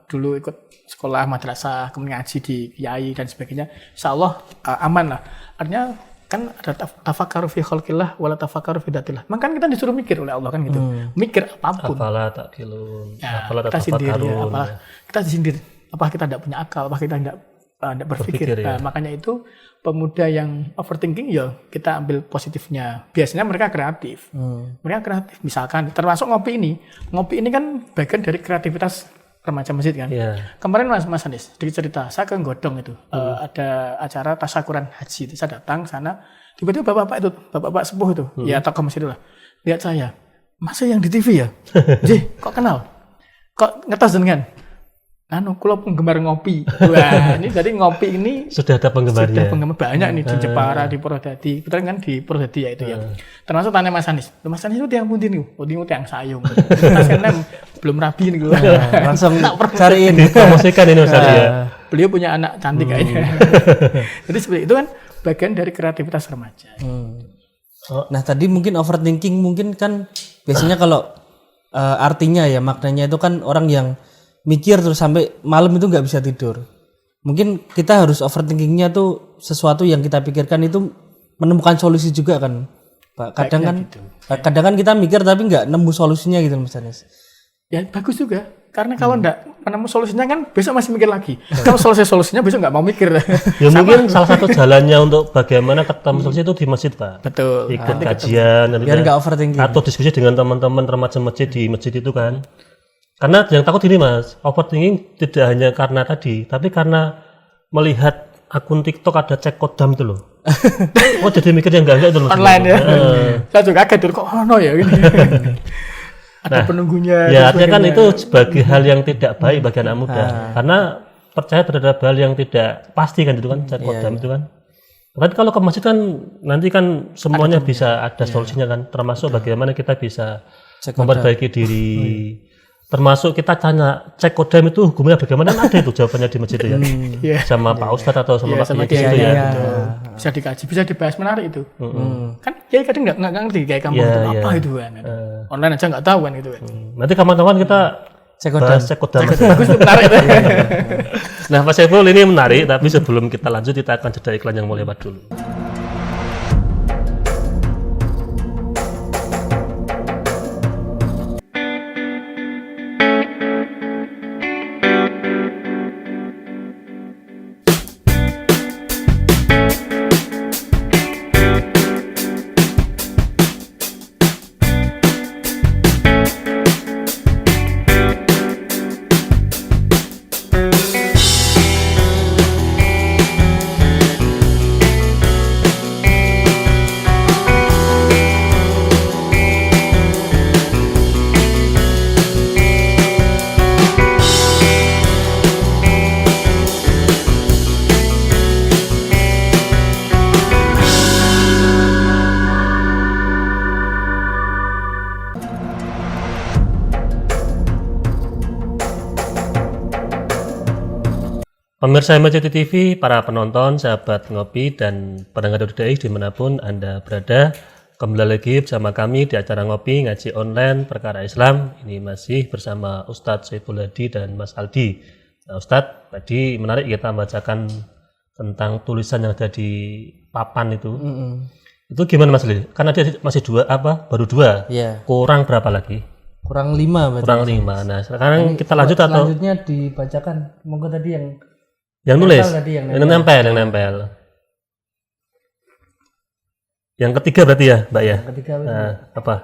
dulu ikut sekolah madrasah, kemudian ngaji di kiai dan sebagainya. Insya Allah aman lah. Artinya kan ada tafakkaru fi khalqillah wala tafakkaru fi datillah. Makanya kita disuruh mikir oleh Allah kan gitu. Mikir apapun. Afala ta'qilun. Ya, Afala kita sendiri tatafakkarun. apa kita sendiri apa kita tidak punya akal, apa kita tidak berpikir. Berpikir, ya. Nah, makanya itu pemuda yang overthinking ya kita ambil positifnya. Biasanya mereka kreatif. Mereka kreatif. Misalkan termasuk ngopi ini. Ngopi ini kan bagian dari kreativitas remaja masjid kan. Iya. Kemarin Mas Anies sedikit cerita, saya ke Godong itu ada acara tasyakuran haji. Saya datang sana, tiba-tiba bapak-bapak itu, bapak-bapak sepuh itu, ya tokoh masjid lah. Lihat saya, masa yang di TV ya? Jih, kok kenal? Kok ngetos dengan? Kula penggemar ngopi. Wah, ini jadi ngopi ini Sudah ada penggemarnya. sudah penggemar banyak nih di Jepara, di Purwodadi. Kebetulan kan di Purwodadi ya itu ya. Termasuk tanya Mas Anies. Mas Anies itu tiang pundi nih? Oh, tiang sayung. Mas kan belum rapi nih gue. Langsung cariin. Promosikan ini Mas Aldi ya. Beliau punya anak cantik kayaknya. Jadi seperti itu kan bagian dari kreativitas remaja. Nah tadi mungkin overthinking mungkin kan biasanya kalau artinya ya maknanya itu kan orang yang mikir terus sampai malam itu nggak bisa tidur. Mungkin kita harus overthinkingnya tuh sesuatu yang kita pikirkan itu menemukan solusi juga kan, Pak. Kadang kan kita mikir tapi nggak nemu solusinya gitu Mas Anies. Ya bagus juga. Karena kalau nggak menemu solusinya kan besok masih mikir lagi. Kalau selesai solusinya besok nggak mau mikir. Ya mungkin salah satu jalannya untuk bagaimana ketemu solusi itu di masjid Pak. Betul. Ikut kajian Biar nggak overthinking. atau diskusi dengan teman-teman remaja masjid di masjid itu kan. Karena yang takut ini Mas, overthinking tidak hanya karena tadi, tapi karena melihat akun TikTok ada cek kodam itu loh. Oh jadi mikir yang enggak itu loh. Online ya. Saya juga kaget kok ono ya gini. Ada penunggunya. Ya artinya kan itu sebagai hal yang tidak baik bagi anak muda. Karena percaya terhadap hal yang tidak pasti kan itu kan cek kodam itu kan. Tapi kalau ke masjid kan nanti kan semuanya bisa ada solusinya kan, termasuk bagaimana kita bisa memperbaiki diri. Termasuk kita tanya cek kodam itu hukumnya bagaimana, ada itu jawabannya di masjid itu ya. Sama Pak Ustadz atau sama Pak Kiai gitu ya. Bisa dikaji, bisa dibahas, menarik itu. Kan Kiai kadang nggak ngerti kayak kampung itu apa itu kan. Online aja nggak tahu kan gitu kan. Nanti kawan-kawan kita Cekodam. bahas Cekodam. Bagus tuh, menarik. Nah, Pak Saiful ini menarik, tapi sebelum kita lanjut kita akan jeda iklan yang mau lewat dulu. Pemirsa MCT TV, para penonton, sahabat ngopi, dan pendengar DDI dimanapun Anda berada, kembali lagi bersama kami di acara ngopi ngaji online perkara Islam. Ini masih bersama Ustadz Saiful Hadi dan Mas Aldi. Nah, Ustadz, tadi menarik kita bacakan tentang tulisan yang ada di papan itu. Itu gimana Mas Aldi? Kan ada masih baru dua. Iya. Kurang berapa lagi? Kurang 5 berarti. Kurang 5. Nah, sekarang kita lanjut atau selanjutnya dibacakan. Monggo tadi yang nulis? Tadi yang nempel. Yang ketiga berarti ya, Mbak ya? Ketiga apa?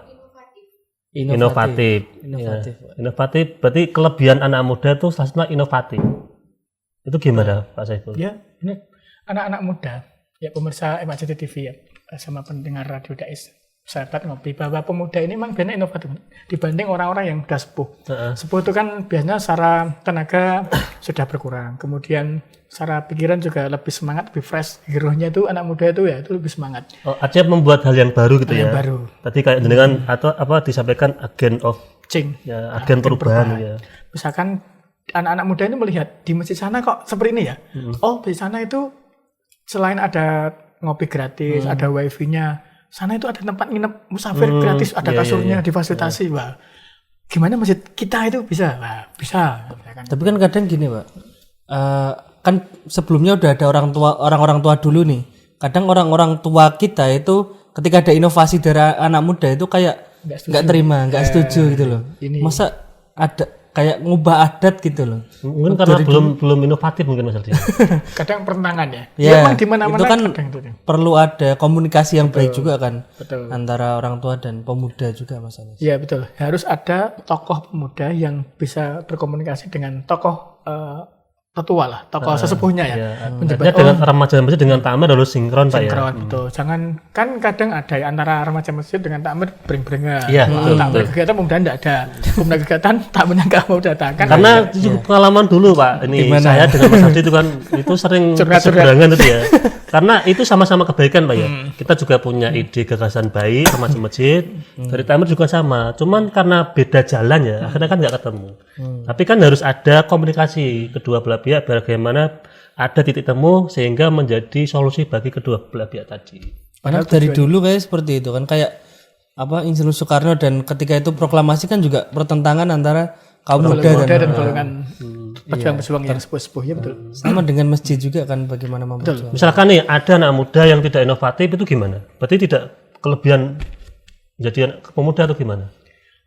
Inovatif. Ya. Inovatif berarti kelebihan anak muda itu salah satunya inovatif. Itu gimana Pak Saiful? Ya, ini anak-anak muda, ya pemirsa MCT TV ya, sama pendengar Radio Dais, sahabat ngopi, bahwa pemuda ini memang biasanya inovatif dibanding orang-orang yang udah sepuh. Sepuh itu kan biasanya secara tenaga sudah berkurang, kemudian secara pikiran juga lebih semangat, lebih fresh. Hero-nya itu anak muda itu ya, itu lebih semangat. Oh, artinya membuat hal yang baru gitu ya. Yang baru. Tadi kayak dengan atau apa disampaikan agent of Change. Ya, agen perubahan ya. Misalkan anak-anak muda ini melihat di masjid sana kok seperti ini ya. Oh, di sana itu selain ada ngopi gratis, ada wifi-nya, sana itu ada tempat nginep musafir gratis, ada kasurnya, difasilitasi. Wah, gimana masjid kita itu bisa? Wah, bisa. Tapi kan kadang gini, Pak. Kan sebelumnya udah ada orang-orang tua dulu nih. Kadang orang-orang tua kita itu ketika ada inovasi dari anak muda itu kayak nggak terima, nggak setuju gitu loh. Masa ada kayak ngubah adat gitu loh. Mungkin karena belum inovatif mungkin Mas Aldi. Kadang pertentangan ya. Ya, memang di mana-mana itu kan itu. perlu ada komunikasi yang baik juga kan. Betul. Antara orang tua dan pemuda juga masalahnya. Iya betul. Harus ada tokoh pemuda yang bisa berkomunikasi dengan tokoh tetua lah, tokoh sesepuhnya ya. Artinya dengan remaja masjid dengan takmir harus sinkron Pak ya. Sinkron, betul. Jangan, kan kadang ada ya, antara remaja masjid dengan takmir bering-berengan. Iya, takmir kegiatan pemuda enggak ada. Pemuda kegiatan takmirnya enggak mau datang. Kan karena pengalaman dulu Pak, ini saya dengan Mas Aldi itu kan itu sering berseberangan itu ya. Karena itu sama-sama kebaikan Pak ya. Kita juga punya ide gagasan baik remaja masjid, dari takmir juga sama. Cuman karena beda jalan ya, akhirnya kan nggak ketemu. Tapi kan harus ada komunikasi kedua belah pihak bagaimana ada titik temu sehingga menjadi solusi bagi kedua belah pihak tadi. Padahal dari dulu kayak seperti itu kan, kayak apa Insinyur Soekarno, dan ketika itu proklamasi kan juga pertentangan antara kaum muda dan golongan pejuang-pejuang yang sepuh-sepuh ya betul. Sama dengan masjid juga kan, bagaimana memperjuangkan. Misalkan nih ada anak muda yang tidak inovatif itu gimana? Berarti tidak kelebihan jadi anak pemuda atau gimana?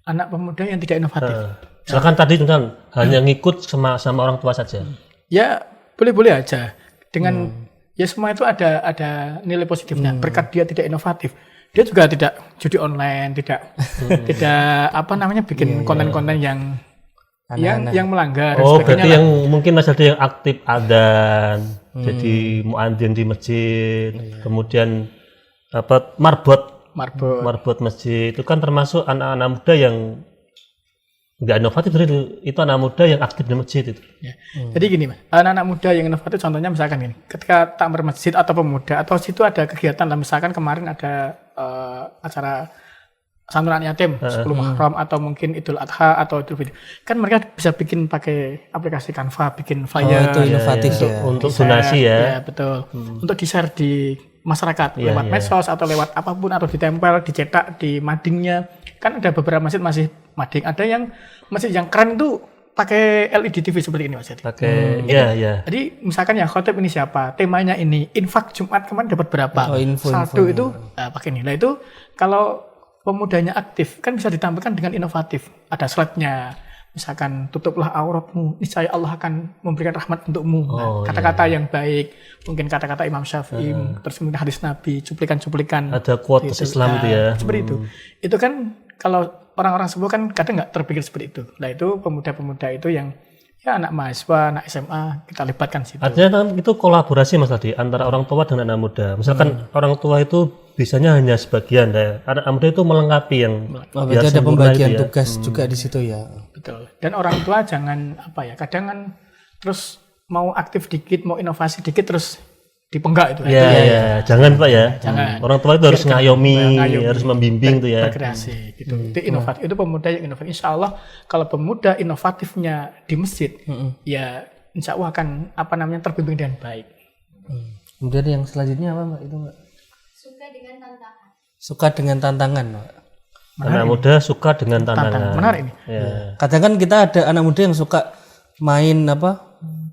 Anak pemuda yang tidak inovatif. Misalkan tadi kan hanya ngikut sama orang tua saja. Ya boleh-boleh aja. Dengan ya semua itu ada nilai positifnya. Berkat dia tidak inovatif, dia juga tidak judi online, tidak bikin konten-konten yang melanggar. Oh, berarti yang mungkin masih yang aktif adzan, jadi muadzin di masjid, kemudian marbot masjid itu kan termasuk anak-anak muda yang nggak inovatif, itu anak muda yang aktif di masjid itu. Ya. Jadi gini, Mas, anak-anak muda yang inovatif contohnya misalkan gini, ketika takmir masjid atau pemuda atau situ ada kegiatan lah, misalkan kemarin ada acara santunan yatim 10 Muharram atau mungkin Idul Adha atau Idul Fitri, kan mereka bisa bikin pakai aplikasi Canva, bikin flyer itu inovatif ya. Untuk donasi ya. Ya betul. Untuk di-share di masyarakat lewat medsos atau lewat apapun, atau ditempel, dicetak di madingnya. Kan ada beberapa masjid masih mading, ada yang masjid yang keren itu pakai LED TV seperti ini Mas Jadi. Pakai ya. Jadi misalkan yang khotib ini siapa, temanya ini, infak Jumat kemarin dapat berapa, saldo itu pakai ini. Nah itu kalau pemudanya aktif kan bisa ditampilkan dengan inovatif. Ada slide-nya, misalkan tutuplah auratmu, niscaya Allah akan memberikan rahmat untukmu. Kata-kata yang baik, mungkin kata-kata Imam Syafi'i, terus mungkin hadis Nabi, cuplikan-cuplikan. Ada quote Islam itu ya. Seperti itu. Itu kan kalau orang-orang semua kan kadang nggak terpikir seperti itu. Nah itu pemuda-pemuda itu yang ya anak mahasiswa, anak SMA kita libatkan situ. Artinya kan itu kolaborasi Mas tadi antara orang tua dengan anak muda. Misalkan orang tua itu bisanya hanya sebagian, anak muda itu melengkapi yang. Berarti ada pembagian tugas juga di situ ya. Betul. Dan orang tua jangan kadang kan terus mau aktif dikit, mau inovasi dikit terus dipenggak itu. Iya. Jangan Pak ya. Jangan. Orang tua itu harus ngayomi, harus membimbing tuh ya. Berkreasi gitu. Itu inovatif. Itu pemuda yang inovatif. Insya Allah kalau pemuda inovatifnya di masjid, ya insya Allah akan terbimbing dengan baik. Kemudian yang selanjutnya apa Mbak itu Mbak? Suka dengan tantangan. Suka dengan tantangan Mbak. Anak muda suka dengan tantangan. Menarik ini. Ya. Kadang kan kita ada anak muda yang suka main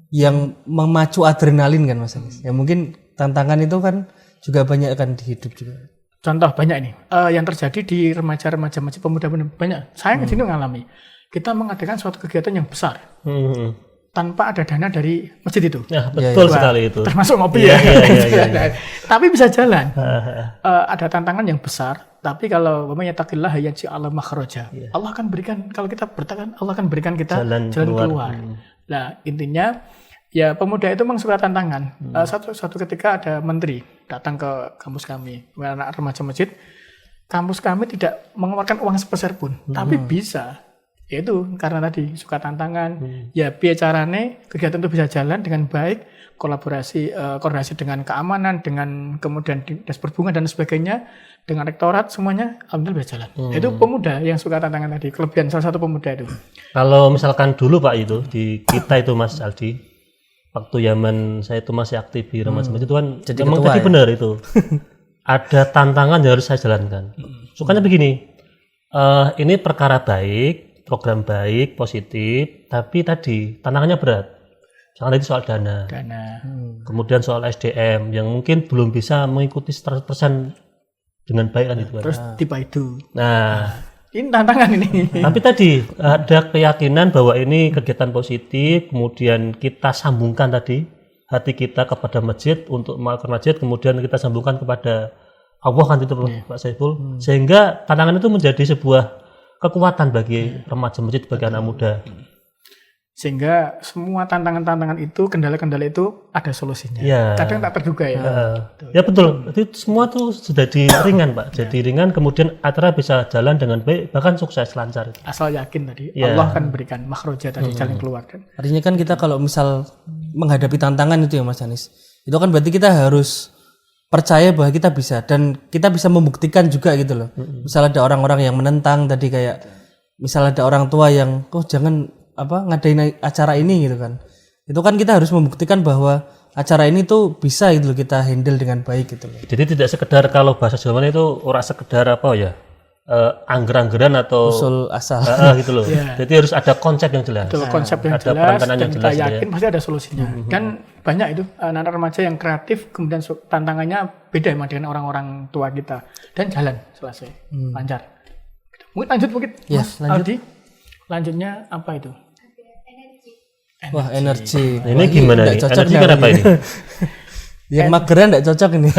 yang memacu adrenalin kan Mas Anis. Ya mungkin tantangan itu kan juga banyak kan di hidup juga. Contoh banyak ini yang terjadi di remaja-remaja masjid pemuda banyak. Saya di sini mengalami. Kita mengadakan suatu kegiatan yang besar tanpa ada dana dari masjid itu. Ya, betul sekali itu. Termasuk ngopi ya. Tapi bisa jalan. Ada tantangan yang besar. Tapi kalau umpamanya taqillah yaj'al makhraja. Allah akan berikan, kalau kita bertahan Allah akan berikan kita jalan keluar. Nah, intinya ya pemuda itu memang suka tantangan. Suatu ketika ada menteri datang ke kampus kami, anak remaja masjid. Kampus kami tidak mengeluarkan uang sepeser pun, tapi bisa. Yaitu karena tadi suka tantangan. Ya biar caranya kegiatan itu bisa jalan dengan baik, koordinasi dengan keamanan, dengan kemudian dinas perhubungan dan sebagainya, dengan rektorat semuanya alhamdulillah bisa jalan. Itu pemuda yang suka tantangan tadi, kelebihan salah satu pemuda itu. Kalau misalkan dulu Pak itu di kita itu Mas Aldi, waktu zaman saya itu masih aktif di remaja itu kan memang tadi benar itu. Ada tantangan yang harus saya jalankan. Sukanya begini, ini perkara baik, program baik, positif, tapi tadi tantangannya berat. Misalkan tadi soal dana. Kemudian soal SDM yang mungkin belum bisa mengikuti 100% dengan baik kan itu. Terus tipe itu. Nah, ini tantangan ini. tapi tadi ada keyakinan bahwa ini kegiatan positif, kemudian kita sambungkan tadi hati kita kepada masjid untuk melakukan masjid, kemudian kita sambungkan kepada Allah kan itu Pak Saiful, sehingga tantangan itu menjadi sebuah kekuatan bagi remaja masjid, bagi anak muda. Sehingga semua tantangan-tantangan itu, kendala-kendala itu ada solusinya. Kadang tak terduga ya. Ya betul. Itu semua tuh sudah ringan Pak. Jadi ringan, kemudian acara bisa jalan dengan baik, bahkan sukses lancar. Asal yakin tadi, Allah akan berikan makhroja tadi, jalan keluar kan. Artinya kan kita kalau misal menghadapi tantangan itu ya Mas Anis, itu kan berarti kita harus percaya bahwa kita bisa, dan kita bisa membuktikan juga gitu loh. Misal ada orang-orang yang menentang tadi, kayak misal ada orang tua yang jangan ngadain acara ini gitu kan. Itu kan kita harus membuktikan bahwa acara ini tuh bisa gitu loh, kita handle dengan baik gitu loh. Jadi tidak sekedar, kalau bahasa Jawa itu ora sekedar angger-anggeran atau usul asal gitu loh. Jadi harus ada konsep yang jelas. Betul, konsep yang ada jelas dan yang kita jelas, yakin pasti ada solusinya. Dan banyak itu anak remaja yang kreatif, kemudian tantangannya beda emang dengan orang-orang tua kita, dan jalan selesai lancar. Mungkin lanjut Mas Aldi. Lanjutnya apa itu? Wah, energi. Ini gimana nih? Energi kenapa ini? Yang mageran enggak cocok ini.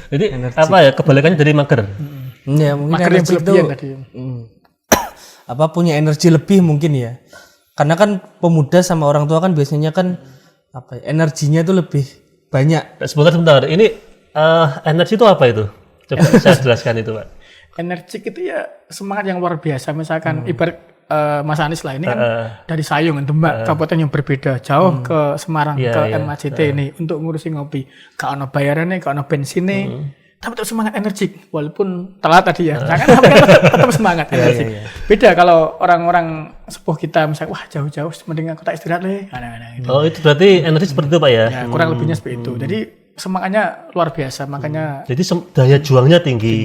Jadi apa ya, kebalikannya dari mager? Ya, mungkin mager yang berlebihan tadi. Punya energi lebih mungkin ya. Karena kan pemuda sama orang tua kan biasanya kan energinya itu lebih banyak. Sebentar. Ini energi itu apa itu? Coba saya jelaskan itu, Pak. Energi itu ya semangat yang luar biasa. Misalkan ibarat Mas Anis lah ini kan dari Sayung, Demak, kabupaten yang berbeda jauh ke Semarang, ke MACT ini untuk ngurusin ngopi. Gak ono bayarannya, gak ono bensinnya, tapi tetap semangat energik walaupun telat tadi ya. Nah, kan tetap semangat energik. Beda kalau orang-orang sepuh kita misalnya wah jauh-jauh mending aku tak istirahat deh. Gitu. Oh, itu berarti energi seperti itu Pak ya? Ya kurang lebihnya seperti itu. Jadi semangatnya luar biasa, makanya jadi daya juangnya tinggi.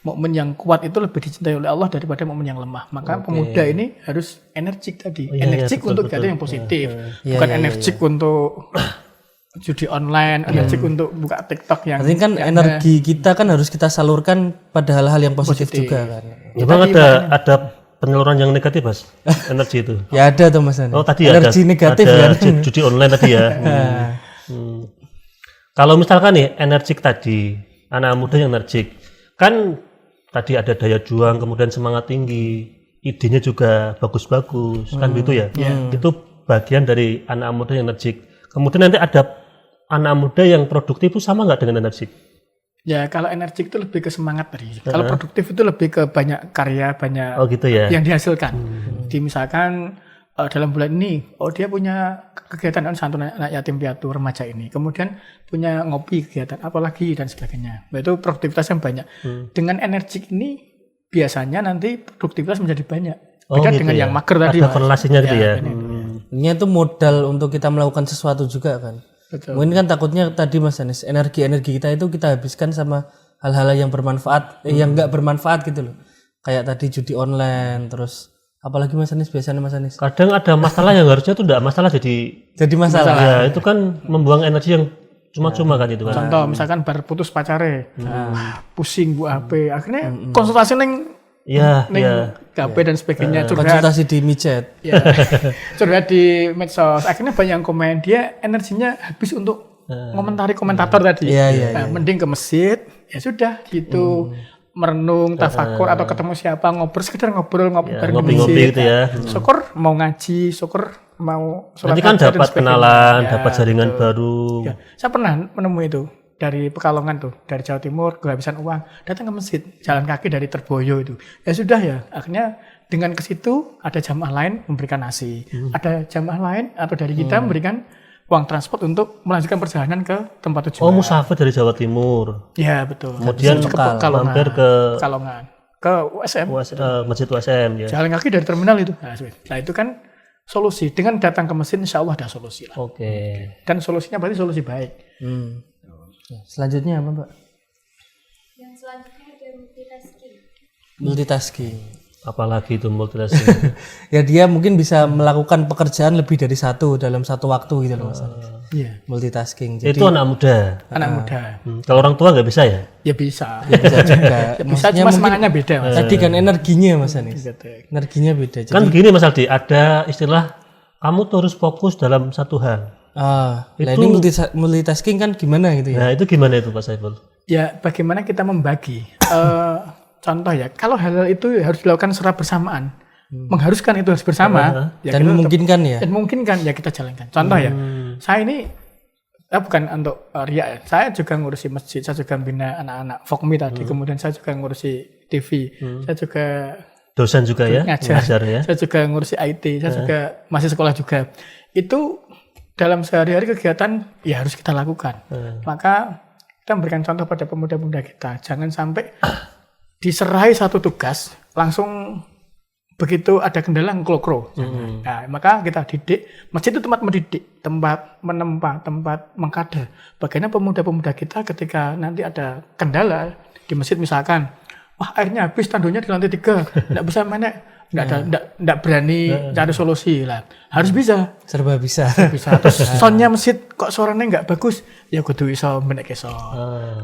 mukmin yang kuat itu lebih dicintai oleh Allah daripada mukmin yang lemah. Maka pemuda ini harus energik tadi. Energik untuk kegiatan yang positif. Bukan energik untuk judi online, energik untuk buka TikTok yang Artinya kan energi kita kan harus kita salurkan pada hal-hal yang positif juga kan. Memang ada penyaluran yang negatif, Mas, energi itu. Ya ada tuh Mas Ani. Oh, tadi energi ada, negatif ada kan. judi online tadi ya. Kalau misalkan nih energik tadi, anak muda yang energik, kan tadi ada daya juang, kemudian semangat tinggi, idenya juga bagus-bagus, kan gitu ya. Itu bagian dari anak muda yang energik. Kemudian nanti ada anak muda yang produktif itu sama nggak dengan energik? Ya kalau energik itu lebih ke semangat tadi. Kalau produktif itu lebih ke banyak karya, banyak gitu ya. yang dihasilkan. Di misalkan dalam bulan ini, dia punya kegiatan santun anak yatim piatu remaja ini. Kemudian punya ngopi kegiatan apalagi dan sebagainya. Itu produktivitas yang banyak. Dengan energik ini biasanya nanti produktivitas menjadi banyak. Beda gitu dengan ya. yang mager tadi. Ada korelasinya gitu ya. Ini itu modal untuk kita melakukan sesuatu juga kan. Betul. Mungkin kan takutnya tadi Mas Anis, energi kita itu kita habiskan sama hal-hal yang bermanfaat, yang enggak bermanfaat gitu loh. Kayak tadi judi online, terus apalagi Mas Anis biasanya Mas Anis. Kadang ada masalah yang harusnya itu enggak masalah jadi masalah. Ya, itu kan membuang energi yang cuma-cuma kan itu kan. Contoh misalkan baru putus pacare, pusing bu HP, akhirnya konsultasi neng HP dan sebagainya, curhat Konsultasi di micet. ya, curhat di medsos, akhirnya banyak yang komen, dia energinya habis untuk ngomentari komentator tadi. Mending ke masjid, ya sudah gitu, merenung, tafakur atau ketemu siapa, sekedar ngobrol bareng di masjid. Gitu ya. Syukur mau ngaji, syukur mau sholat. Nanti kan hajat dan dapat sebagainya. kenalan, dapat jaringan baru. Ya, saya pernah menemui itu dari Pekalongan tuh, dari Jawa Timur, kehabisan uang, datang ke masjid, jalan kaki dari Terboyo itu. Ya sudah ya, akhirnya dengan ke situ ada jamaah lain memberikan nasi, ada jamaah lain atau dari kita memberikan uang transport untuk melanjutkan perjalanan ke tempat tujuan. Oh, musafir dari Jawa Timur. Ya betul. Kemudian mampir ke Pekalongan, ke USM, Masjid USM ya. jalan kaki dari terminal itu. Nah itu kan solusi. Dengan datang ke masjid, insya Allah ada solusi lah. Oke. Dan solusinya berarti solusi baik. Selanjutnya apa Mbak? Yang selanjutnya ada multitasking. Multitasking. Apalagi itu multitasking. Ya dia mungkin bisa melakukan pekerjaan lebih dari satu dalam satu waktu gitu loh Mas. Iya. Multitasking. Jadi Itu anak muda. Anak muda. Kalau orang tua nggak bisa ya? Ya bisa. bisa juga. Ya bisa, cuma semangatnya beda Mas. Tadi kan energinya Mas Anis. Energinya beda. Jadi, Kan begini Mas Aldi, ada istilah kamu terus fokus dalam satu hal. nah ini multitasking kan gimana gitu ya? Nah itu gimana itu Pak Saiful? Ya bagaimana kita membagi. Contoh ya, kalau hal itu harus dilakukan secara bersamaan, mengharuskan itu harus bersama, ya Dan kita memungkinkan ya? Dan memungkinkan ya kita jalankan. Contoh ya, saya ini bukan untuk riak ya, saya juga ngurusi masjid, saya juga bina anak-anak Fokmi tadi, kemudian saya juga ngurusi TV, saya juga Dosen juga ya? ngajar ya? saya juga ngurusi IT, saya juga masih sekolah juga. Itu dalam sehari-hari kegiatan ya harus kita lakukan. Maka kita memberikan contoh pada pemuda-pemuda kita, jangan sampai diserai satu tugas langsung begitu ada kendala ngeklokro. Nah, maka kita didik, masjid itu tempat mendidik, tempat menempa, tempat mengkader. Bagaimana pemuda-pemuda kita ketika nanti ada kendala di masjid misalkan, wah airnya habis tandunya di lantai 3, nggak bisa mana, nggak berani cari solusi lah. Harus bisa. Serba bisa. Terus soundnya masjid kok suaranya nggak bagus, ya kudu iso menek iso.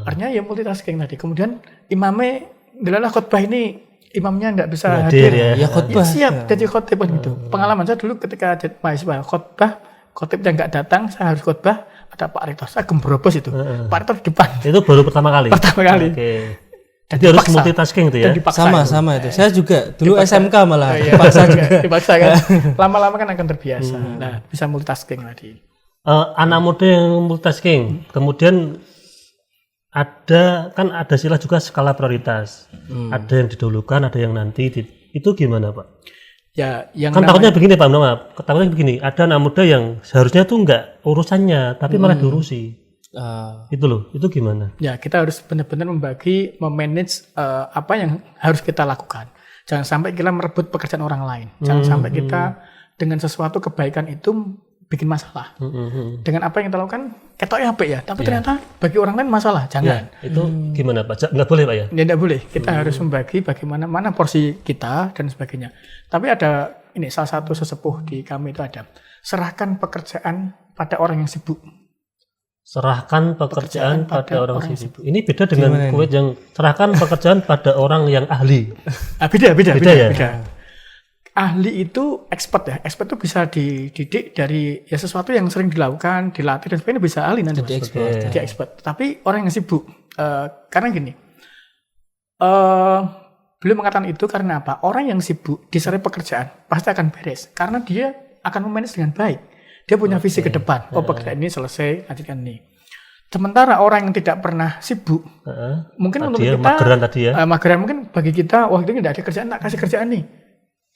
Artinya ya multitasking tadi. Kemudian imamnya adalah khotbah ini imamnya nggak bisa hadir. Ya khotbah. Siap jadi khotbah gitu. Pengalaman saya dulu ketika jadi mahasiswa khotbah, khotibnya nggak datang, saya harus khotbah, ada Pak Rektor, saya gembrobos itu. Pak Rektor di depan. Itu baru pertama kali? Pertama kali. Oke. Jadi harus multitasking itu ya? Sama itu. Saya juga dulu SMK malah dipaksa juga. Dipaksa kan. Lama-lama kan akan terbiasa. Nah, bisa multitasking tadi. Anak muda yang multitasking, kemudian ada istilah juga skala prioritas. Ada yang didahulukan, ada yang nanti. Itu gimana Pak? Ya, yang kan takutnya begini Pak, maaf. Takutnya begini, ada anak muda yang seharusnya tuh enggak urusannya, tapi malah diurusi. Itu loh, itu gimana? Ya, kita harus benar-benar memanage apa yang harus kita lakukan. Jangan sampai kita merebut pekerjaan orang lain. Jangan sampai kita dengan sesuatu kebaikan itu bikin masalah. Dengan apa yang kita lakukan, ketoknya apik ya, tapi ternyata bagi orang lain masalah. Jangan. Ya, itu gimana Pak? Nggak boleh Pak ya? Ya tidak boleh. Kita harus membagi bagaimana mana porsi kita dan sebagainya. Tapi ada ini salah satu sesepuh di kami itu ada, serahkan pekerjaan pada orang yang sibuk. Serahkan pekerjaan pada orang sibuk. Ini beda dengan kuit yang serahkan pekerjaan pada orang yang ahli. Beda ya? beda. Ahli itu expert ya. Expert itu bisa dididik dari ya sesuatu yang sering dilakukan, dilatih dan sebagainya, bisa ahli nanti. Jadi expert. Tapi orang yang sibuk, karena gini, beliau mengatakan itu karena apa? Orang yang sibuk disertai pekerjaan pasti akan beres, karena dia akan memanage dengan baik. Dia punya visi ke depan. Oh, pekerjaan ini selesai, lanjutkan ini. Sementara orang yang tidak pernah sibuk, mungkin untuk kita mageran tadi ya. Mageran mungkin bagi kita, wah itu tidak ada kerjaan, tak kasih kerjaan nih.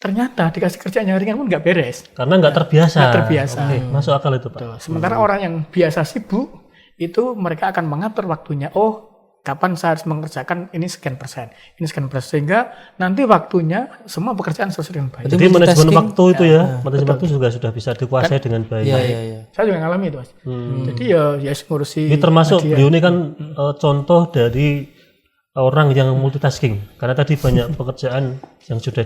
Ternyata dikasih kerjaan yang ringan pun nggak beres. Karena nggak terbiasa. Nggak terbiasa. Oke, masuk akal itu Pak. Betul. Sementara orang yang biasa sibuk, itu mereka akan mengatur waktunya. Oh, kapan saya harus mengerjakan ini sekian persen, ini sekian persen. Sehingga nanti waktunya semua pekerjaan selesai dengan baik. Jadi manajemen waktu itu ya, manajemen waktu juga sudah bisa dikuasai dengan baik. Iya. Saya juga ngalami itu Mas. Jadi ya ngurusi. Ini termasuk beliau ini kan contoh dari orang yang multitasking. Karena tadi banyak pekerjaan yang sudah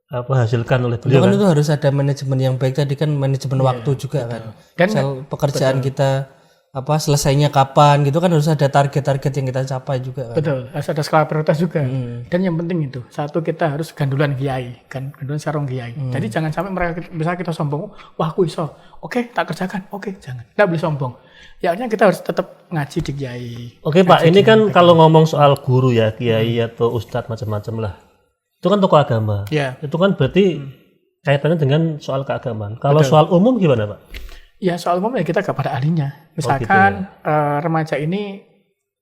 hasilkan oleh beliau kan itu harus ada manajemen yang baik tadi kan, manajemen waktu juga kan. Dan pekerjaan kita selesainya kapan gitu kan, harus ada target-target yang kita capai juga kan. Betul, harus ada skala prioritas juga. Dan yang penting itu, satu kita harus gandulan kiai, kan gandulan sarung kiai. Jadi jangan sampai mereka misalnya kita sombong, wah aku iso, oke tak kerjakan, oke jangan, nggak boleh sombong. Ya artinya kita harus tetap ngaji di kiai. Oke Pak, ini kan kalau ngomong soal guru ya, kiai atau ustadz macam-macam lah, itu kan tokoh agama. Itu kan berarti kaitannya dengan soal keagamaan. Kalau soal umum gimana Pak? Ya soal umum ya kita kepada ahlinya. Misalkan remaja ini,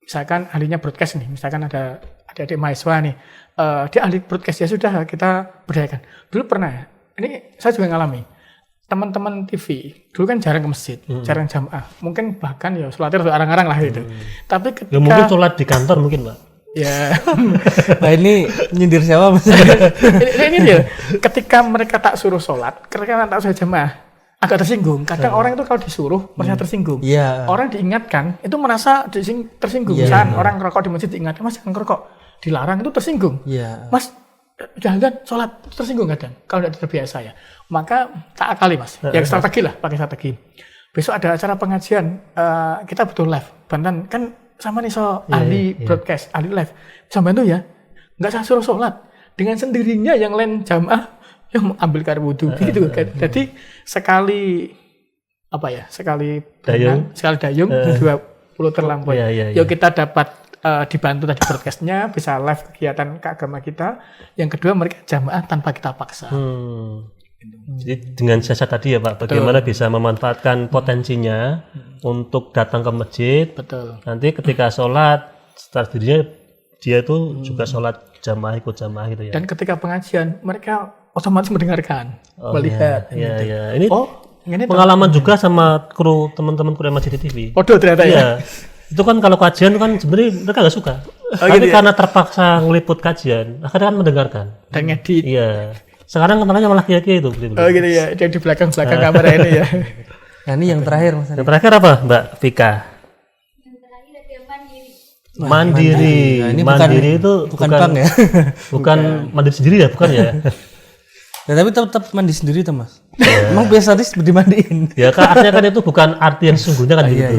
misalkan ahlinya broadcast nih, misalkan ada adik mahasiswa nih, dia ahli broadcast, ya sudah kita berdayakan. Dulu pernah ya, ini saya juga ngalami, teman-teman TV dulu kan jarang ke masjid, jarang jamaah, mungkin bahkan ya sholat atau arang-arang lah itu. Tapi ketika mungkin sholat di kantor mungkin Pak. Ya, nah ini nyindir siapa Mas? ini dia, ketika mereka tak suruh sholat, ketika tak suruh jamaah, agak tersinggung. Kadang orang itu kalau disuruh merasa tersinggung. Orang diingatkan itu merasa tersinggung. Misalkan orang ngerokok di masjid diingatkan, Mas jangan ngerokok, dilarang itu tersinggung. Mas jangan sholat, tersinggung kadang kalau tidak terbiasa ya. Maka tak akali Mas, ya strategi lah, pakai strategi. Besok ada acara pengajian, kita butuh live. Bantan kan sama nih ahli broadcast, ahli live, bisa bantu ya. Nggak saya suruh sholat, dengan sendirinya yang lain jamaah yang ambil air wudhu gitu kan. Jadi sekali dayung 20 terlampaui. Yuk kita dapat dibantu tadi broadcastnya, bisa live kegiatan keagama kita. Yang kedua mereka jamaah tanpa kita paksa. Jadi dengan siasat tadi ya Pak, bagaimana bisa memanfaatkan potensinya untuk datang ke masjid. Nanti ketika sholat setelah dirinya dia itu juga sholat jamaah, ikut jamaah gitu ya. Dan ketika pengajian mereka otomatis mendengarkan, melihat. Ini pengalaman juga sama kru teman-teman kru masjid di TV. Ternyata ya. Itu kan kalau kajian kan sebenarnya mereka nggak suka. Tapi karena terpaksa ngeliput kajian, akhirnya kan mendengarkan. Dan ngedit. Iya. Sekarang kenalannya malah kiai-kiai itu. Gitu ya, yang di belakang kamera ini ya. Nah ini yang terakhir Mas. Yang terakhir apa Mbak Vika? Yang terakhir ada mandiri. Mandiri. Nah, ini mandiri itu bukan bank ya. Bukan mandiri sendiri ya, bukan ya? Ya, tapi tetap mandi sendiri tuh Mas. Emang biasa dimandiin. Ya kan artinya kan itu bukan arti yang sesungguhnya kan gitu.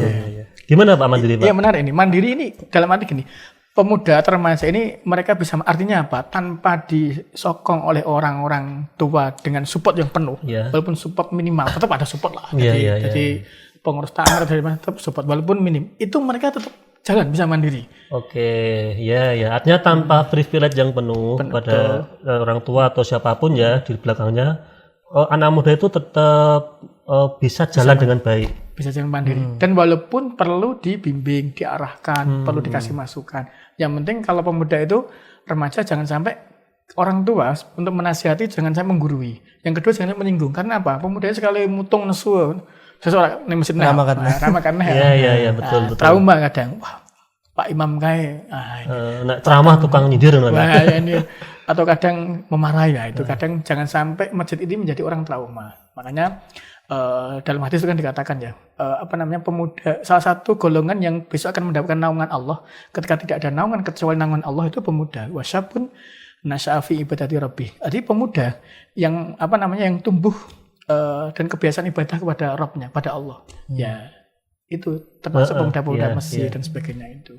Gimana Pak mandiri Pak? Iya benar, ini mandiri ini dalam arti gini, pemuda atau remaja ini mereka bisa, artinya apa? Tanpa disokong oleh orang-orang tua dengan support yang penuh, walaupun support minimal, tetap ada support lah. Jadi pengurus tanah dari mana tetap support walaupun minim, itu mereka tetap jalan bisa mandiri. Artinya tanpa privilege yang penuh pada orang tua atau siapapun ya di belakangnya, anak muda itu tetap bisa jalan dengan baik. Bisa jalan mandiri. Dan walaupun perlu dibimbing, diarahkan, perlu dikasih masukan. Yang penting kalau pemuda itu, remaja jangan sampai orang tua untuk menasihati jangan sampai menggurui. Yang kedua jangan sampai menyinggung. Karena apa? Pemuda sekali mutung nesu, seseorang ini mesin ramah karena ya betul. Trauma kadang. Wah, Pak Imam kayak ceramah tukang nyindir ini, atau kadang memarahi ya itu. Kadang jangan sampai masjid ini menjadi orang trauma. Makanya dalam hadis itu kan dikatakan ya, pemuda, salah satu golongan yang besok akan mendapatkan naungan Allah ketika tidak ada naungan kecuali naungan Allah itu pemuda. Wasyabun nasya'a fi ibadati rabbih. Jadi pemuda yang yang tumbuh dan kebiasaan ibadah kepada Rabbnya, pada Allah. Ya, itu termasuk pemuda-pemuda masjid dan sebagainya itu.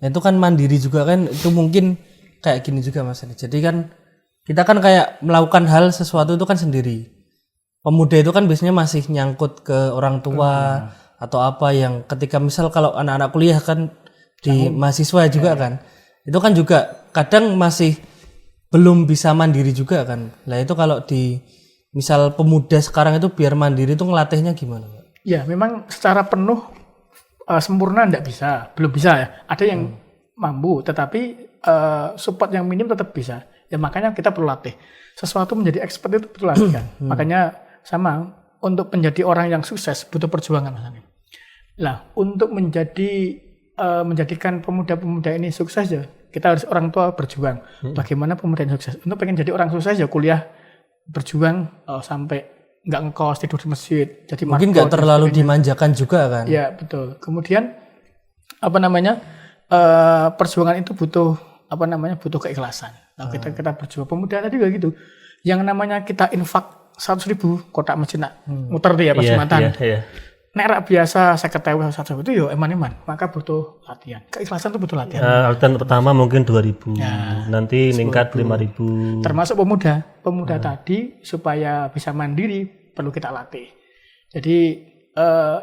Nah, itu kan mandiri juga kan, itu mungkin kayak gini juga Mas. Jadi kan kita kan kayak melakukan hal sesuatu itu kan sendiri. Pemuda itu kan biasanya masih nyangkut ke orang tua atau apa yang ketika misal kalau anak-anak kuliah kan di mahasiswa juga kan. Itu kan juga kadang masih belum bisa mandiri juga kan. Lah itu kalau di misal pemuda sekarang itu biar mandiri itu ngelatihnya gimana, Pak? Ya, memang secara penuh sempurna enggak bisa, belum bisa ya. Ada yang mampu tetapi support yang minim tetap bisa. Ya makanya kita perlu latih. Sesuatu menjadi expert itu perlu latihan. Makanya sama, untuk menjadi orang yang sukses butuh perjuangan Mas Hanif. Lah, untuk menjadikan pemuda-pemuda ini sukses ya, kita harus orang tua berjuang. Bagaimana pemuda yang sukses? Untuk pengen jadi orang sukses ya kuliah, berjuang sampai nggak ngekos, tidur di masjid. Jadi mungkin nggak terlalu dimanjakan juga kan? Ya betul. Kemudian perjuangan itu butuh butuh keikhlasan. Nah, kita berjuang. Pemuda tadi juga gitu. Yang namanya kita infak 100.000 kotak masjid muter dia pas Jumatan. Nek rak biasa 50.000 100.000 itu yo eman-eman, maka butuh latihan. Keikhlasan itu butuh latihan. Latihan pertama mungkin 2.000, nanti meningkat 5.000. Termasuk pemuda tadi supaya bisa mandiri perlu kita latih. Jadi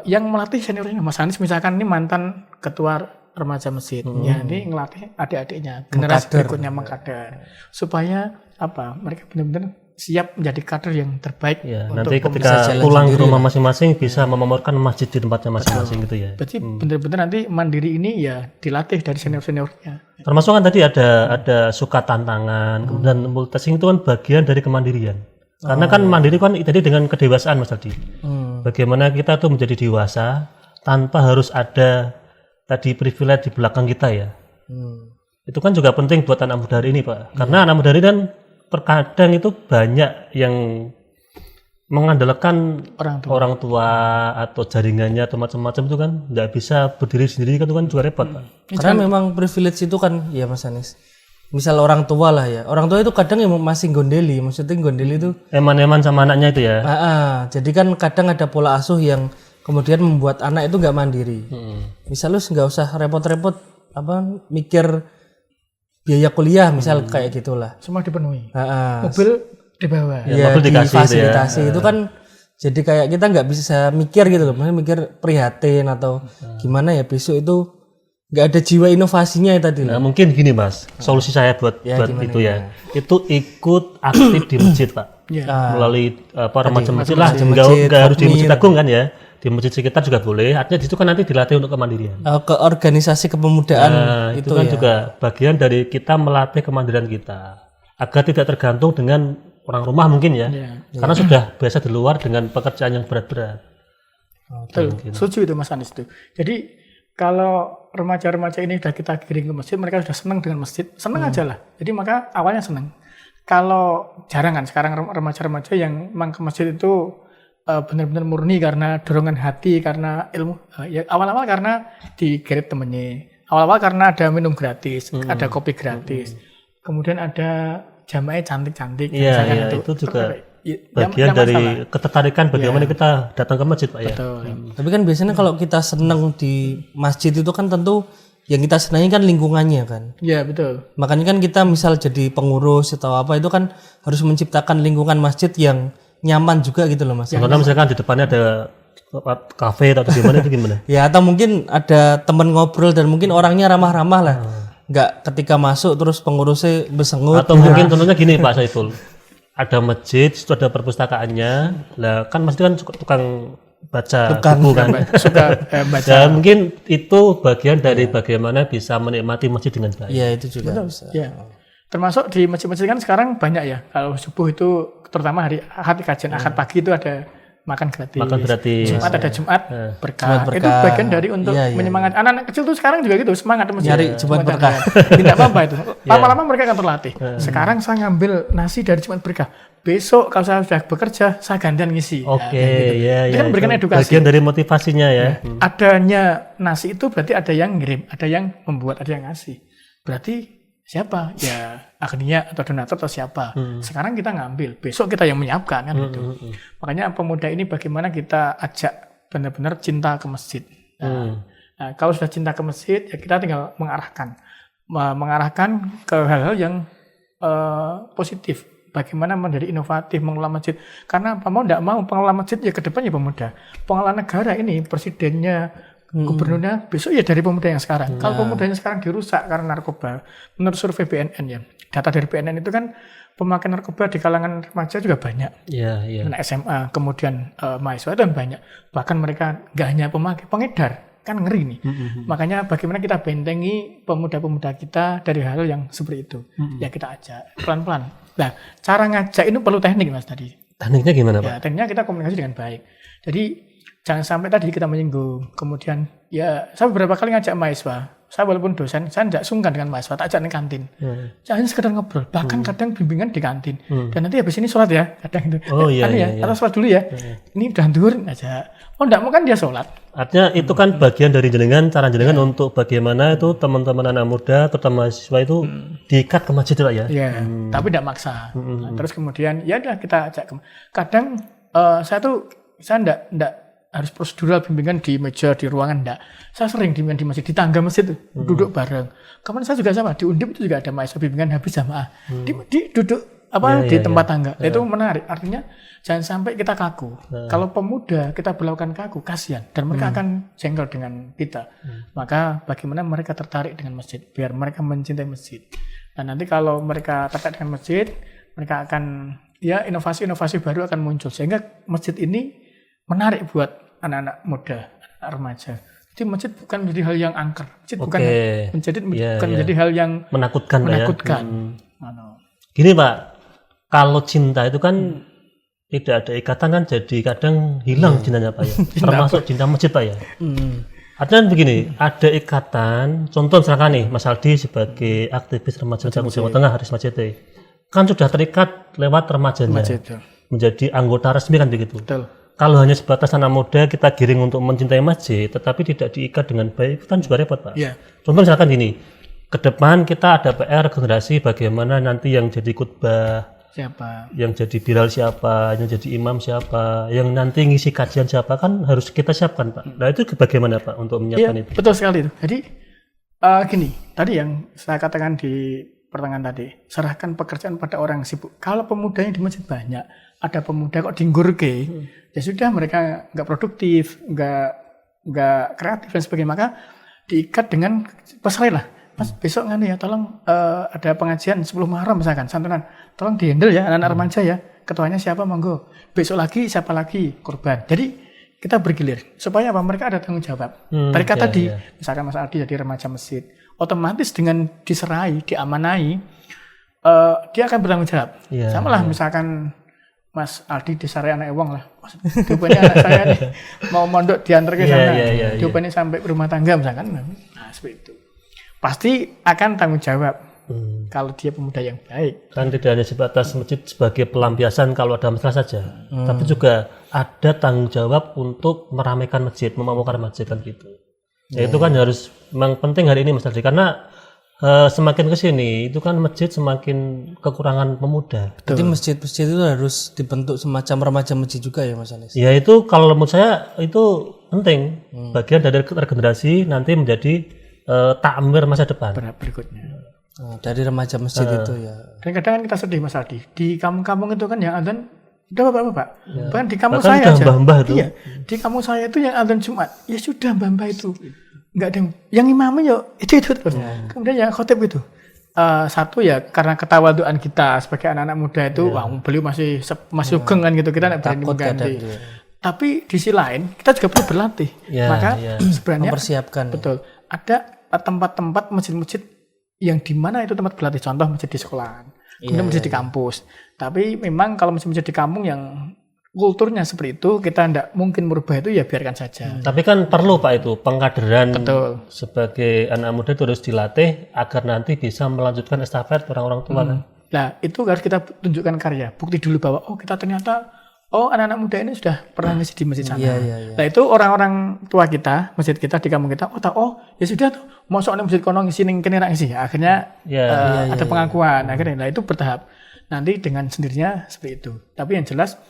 yang melatih seniornya Mas Anies misalkan ini mantan ketua remaja masjid, ya ini ngelatih adik-adiknya, generasi berikutnya mengkader supaya mereka benar-benar siap menjadi kader yang terbaik. Ya, nanti ketika pulang ke rumah masing-masing bisa memamorkan masjid di tempatnya masing-masing gitu ya. Berarti benar-benar nanti mandiri ini ya dilatih dari senior-seniornya. Termasuk kan tadi ada suka tantangan, kemudian multitasking itu kan bagian dari kemandirian. Karena kan mandiri kan tadi dengan kedewasaan Mas Aldi. Bagaimana kita tuh menjadi dewasa tanpa harus ada tadi privilege di belakang kita ya. Itu kan juga penting buat anak muda hari ini Pak. Karena anak muda hari kan terkadang itu banyak yang mengandalkan orang tua atau jaringannya atau macam-macam itu kan nggak bisa berdiri sendiri kan itu kan juga repot Pak. Karena memang privilege itu kan ya Mas Anies. Misal orang tua lah ya. Orang tua itu kadang yang masih gondeli, maksudnya gondeli itu eman-eman sama anaknya itu ya. Jadi kan kadang ada pola asuh yang kemudian membuat anak itu nggak mandiri. Misal lu nggak usah repot-repot mikir biaya kuliah misal kayak gitulah. Semua dipenuhi. Mobil dibawa. Ya, mobil difasilitasi itu kan jadi kayak kita nggak bisa mikir gitu loh. Maksudnya mikir prihatin atau gimana ya besok itu nggak ada jiwa inovasinya ya tadi. Nah, mungkin gini Mas, solusi saya buat itu ya. Itu ikut aktif di masjid Pak. Melalui remaja masjid lah. Nggak harus di Masjid Agung kan ya. Di masjid sekitar juga boleh. Artinya di situ kan nanti dilatih untuk kemandirian. Ke organisasi kepemudaan itu kan juga bagian dari kita melatih kemandirian kita agar tidak tergantung dengan orang rumah mungkin ya. Karena sudah biasa di luar dengan pekerjaan yang berat-berat. Betul. Setuju itu Mas Anies itu. Jadi kalau remaja-remaja ini sudah kita kirim ke masjid, mereka sudah senang dengan masjid, senang aja lah. Jadi maka awalnya senang. Kalau jarang kan sekarang remaja-remaja yang memang ke masjid itu benar-benar murni karena dorongan hati, karena ilmu. Ya awal-awal karena digeret temennya, awal-awal karena ada minum gratis, ada kopi gratis, kemudian ada jamaah cantik-cantik. Iya, itu juga bagian dari ketertarikan bagaimana kita datang ke masjid Pak ya. Tapi kan biasanya kalau kita senang di masjid itu kan tentu yang kita senangi kan lingkungannya kan. Iya betul. Makanya kan kita misal jadi pengurus atau apa itu kan harus menciptakan lingkungan masjid yang nyaman juga gitu loh Mas. Karena misalkan di depannya ada kafe atau gimana itu gimana? Ya atau mungkin ada teman ngobrol dan mungkin orangnya ramah-ramah lah. Nggak ketika masuk terus pengurusnya bersengut. Atau mungkin contohnya gini Pak Saiful. Ada masjid, itu ada perpustakaannya. Lah kan masjid kan tukang baca buku kan. Suka baca. Dan mungkin itu bagian dari bagaimana bisa menikmati masjid dengan baik. Iya itu juga bisa. Ya. Termasuk di masjid-masjid kan sekarang banyak ya. Kalau subuh itu terutama hari Ahad kajian Ahad pagi itu ada makan gratis. Makan gratis. Jumat ada Jumat berkah. Jumat berkah. Itu bagian dari untuk Iya, iya. menyemangati anak-anak kecil tuh sekarang juga gitu, semangat masjid. Nyari Jumat berkah. Tidak apa-apa itu. Lama-lama mereka akan terlatih. Sekarang saya ngambil nasi dari Jumat berkah. Besok kalau saya sudah bekerja, saya gantian ngisi. Oke, gitu. ya, Itu ya. kan memberikan Itu edukasi. bagian dari motivasinya ya. Adanya nasi itu berarti ada yang ngirim, ada yang membuat, ada yang ngasih. Berarti siapa? Ya akhirnya atau donatur atau siapa. Sekarang kita ngambil, besok kita yang menyiapkan kan gitu. Makanya pemuda ini bagaimana kita ajak benar-benar cinta ke masjid. Nah, kalau sudah cinta ke masjid, ya kita tinggal mengarahkan ke hal-hal yang positif. Bagaimana menjadi inovatif mengelola masjid. Karena apa mau tidak mau pengelola masjid ya ke depannya pemuda. Pengelola negara ini presidennya, gubernurnya besok ya dari pemuda yang sekarang. Kalau pemuda yang sekarang dirusak karena narkoba, menurut survei BNN ya, data dari BNN itu kan pemakaian narkoba di kalangan remaja juga banyak. Iya, iya. Anak SMA, kemudian mahasiswa itu banyak. Bahkan mereka nggak hanya pemakai, pengedar. Kan ngeri nih. Makanya bagaimana kita bentengi pemuda-pemuda kita dari hal yang seperti itu. Ya kita ajak pelan-pelan. Nah, cara ngajak itu perlu teknik Mas tadi. Tekniknya gimana, Pak? Ya, tekniknya kita komunikasi dengan baik. Jadi jangan sampai tadi kita menyinggung. Kemudian ya saya beberapa kali ngajak mahasiswa. Saya walaupun dosen, saya tidak sungkan dengan mahasiswa, tak ajak di kantin. Jangan sekedar ngobrol, bahkan kadang bimbingan di kantin. Dan nanti habis ini sholat ya, kadang itu. Oh iya, iya. Atau sholat dulu ya. Ini udah duhur aja. Oh enggak mau kan dia sholat. Artinya itu kan bagian dari jenengan, cara jenengan untuk bagaimana itu teman-teman anak muda, terutama mahasiswa itu diikat ke masjid Pak ya? Iya, tapi tidak maksa. Nah, terus kemudian ya udah kita ajak kadang saya enggak harus prosedural bimbingan di meja di ruangan enggak. Saya sering bimbingan di masjid, di tangga masjid tuh, duduk bareng. Kemarin saya juga sama di Undip itu juga ada mahasiswa bimbingan habis jamaah. Di duduk di tempat tangga. Itu menarik. Artinya jangan sampai kita kaku. Kalau pemuda kita berlakukan kaku, kasihan dan mereka akan jengkel dengan kita. Maka bagaimana mereka tertarik dengan masjid biar mereka mencintai masjid. Dan nanti kalau mereka tertarik dengan masjid, mereka akan ya inovasi-inovasi baru akan muncul sehingga masjid ini menarik buat anak-anak muda, anak remaja. Jadi masjid bukan menjadi hal yang angker. Masjid bukan menjadi hal yang menakutkan. Gini Pak, kalau cinta itu kan tidak ada ikatan kan jadi kadang hilang cintanya Pak ya. Termasuk cinta masjid Pak ya. Artinya begini, ada ikatan, contoh misalkan nih Mas Aldi sebagai aktivis remaja Jawa Tengah Haris Masjid kan sudah terikat lewat remajanya. Menjadi anggota resmi kan begitu. Betul. Kalau hanya sebatas anak muda kita giring untuk mencintai masjid, tetapi tidak diikat dengan baik, itu kan juga repot Pak. Yeah. Contoh misalkan gini, ke depan kita ada PR generasi bagaimana nanti yang jadi khutbah, siapa, yang jadi biral siapa, yang jadi imam siapa, yang nanti ngisi kajian siapa, kan harus kita siapkan Pak. Nah itu bagaimana Pak untuk menyiapkan itu? Betul sekali itu. Jadi gini, tadi yang saya katakan di pertengahan tadi, serahkan pekerjaan pada orang yang sibuk. Kalau pemudanya di masjid banyak, ada pemuda kok dinggurke, ya sudah mereka nggak produktif, nggak kreatif dan sebagainya. Maka diikat dengan pesan lah. Mas besok nganu ya, tolong ada pengajian 10 Muharram misalkan, santunan. Tolong dihandle ya anak-anak remaja ya. Ketuanya siapa monggo. Besok lagi siapa lagi korban. Jadi kita bergilir supaya apa? Mereka ada tanggung jawab. Mereka tadi, misalkan Mas Aldi jadi remaja masjid, otomatis dengan diserai, diamanai, dia akan bertanggung jawab. Sama lah misalkan Mas Aldi disarai anak Ewang lah. Dupanya anak saya nih mau mondok diantar ke sana. Dupanya sampai rumah tangga misalkan. Nah, seperti itu. Pasti akan tanggung jawab. Kalau dia pemuda yang baik. Kan tidak hanya sebatas masjid sebagai pelampiasan kalau ada masalah saja. Tapi juga ada tanggung jawab untuk meramaikan masjid, memamurkan masjid kan gitu. Ya itu kan harus memang penting hari ini Mas Aldi karena semakin ke sini itu kan masjid semakin kekurangan pemuda. Jadi masjid-masjid itu harus dibentuk semacam remaja masjid juga ya Mas Anis? Ya itu kalau menurut saya itu penting. Bagian dari regenerasi nanti menjadi takmir masa depan. Berikutnya. Dari remaja masjid itu ya. Dan kadang kan kita sedih Mas Aldi. Di kampung-kampung itu kan yang adzan udah bapak-bapak. Bahkan di kampung bahkan saya aja. Mbah-mbah itu. Iya. Di kampung saya itu yang adzan Jumat. Ya sudah mbah-mbah itu. Enggak ada yang imamnya itu terus. Kemudian yang khotib itu. Satu ya karena ketawaduan kita sebagai anak-anak muda itu, wah beliau masih sugeng kan gitu, kita enggak berani mengganti. Tapi di sisi lain kita juga perlu berlatih. Maka sebenarnya mempersiapkan. Betul. Ada tempat-tempat masjid-masjid yang di mana itu tempat berlatih, contoh masjid di sekolahan, kemudian masjid di kampus. Tapi memang kalau masjid-masjid di kampung yang kulturnya seperti itu, kita tidak mungkin merubah itu, ya biarkan saja. Tapi kan perlu Pak itu pengkaderan Betul. sebagai anak muda itu harus dilatih agar nanti bisa melanjutkan estafet orang-orang tua kan. Nah, itu harus kita tunjukkan karya, bukti dulu bahwa kita ternyata anak-anak muda ini sudah pernah ngisi di masjid sana. Nah, itu orang-orang tua kita, masjid kita di kampung kita, ya sudah tuh, mosok ning masjid kono ngisi ning kene ra ngisi. Akhirnya ada pengakuan. Akhirnya nah itu bertahap. Nanti dengan sendirinya seperti itu. Tapi yang jelas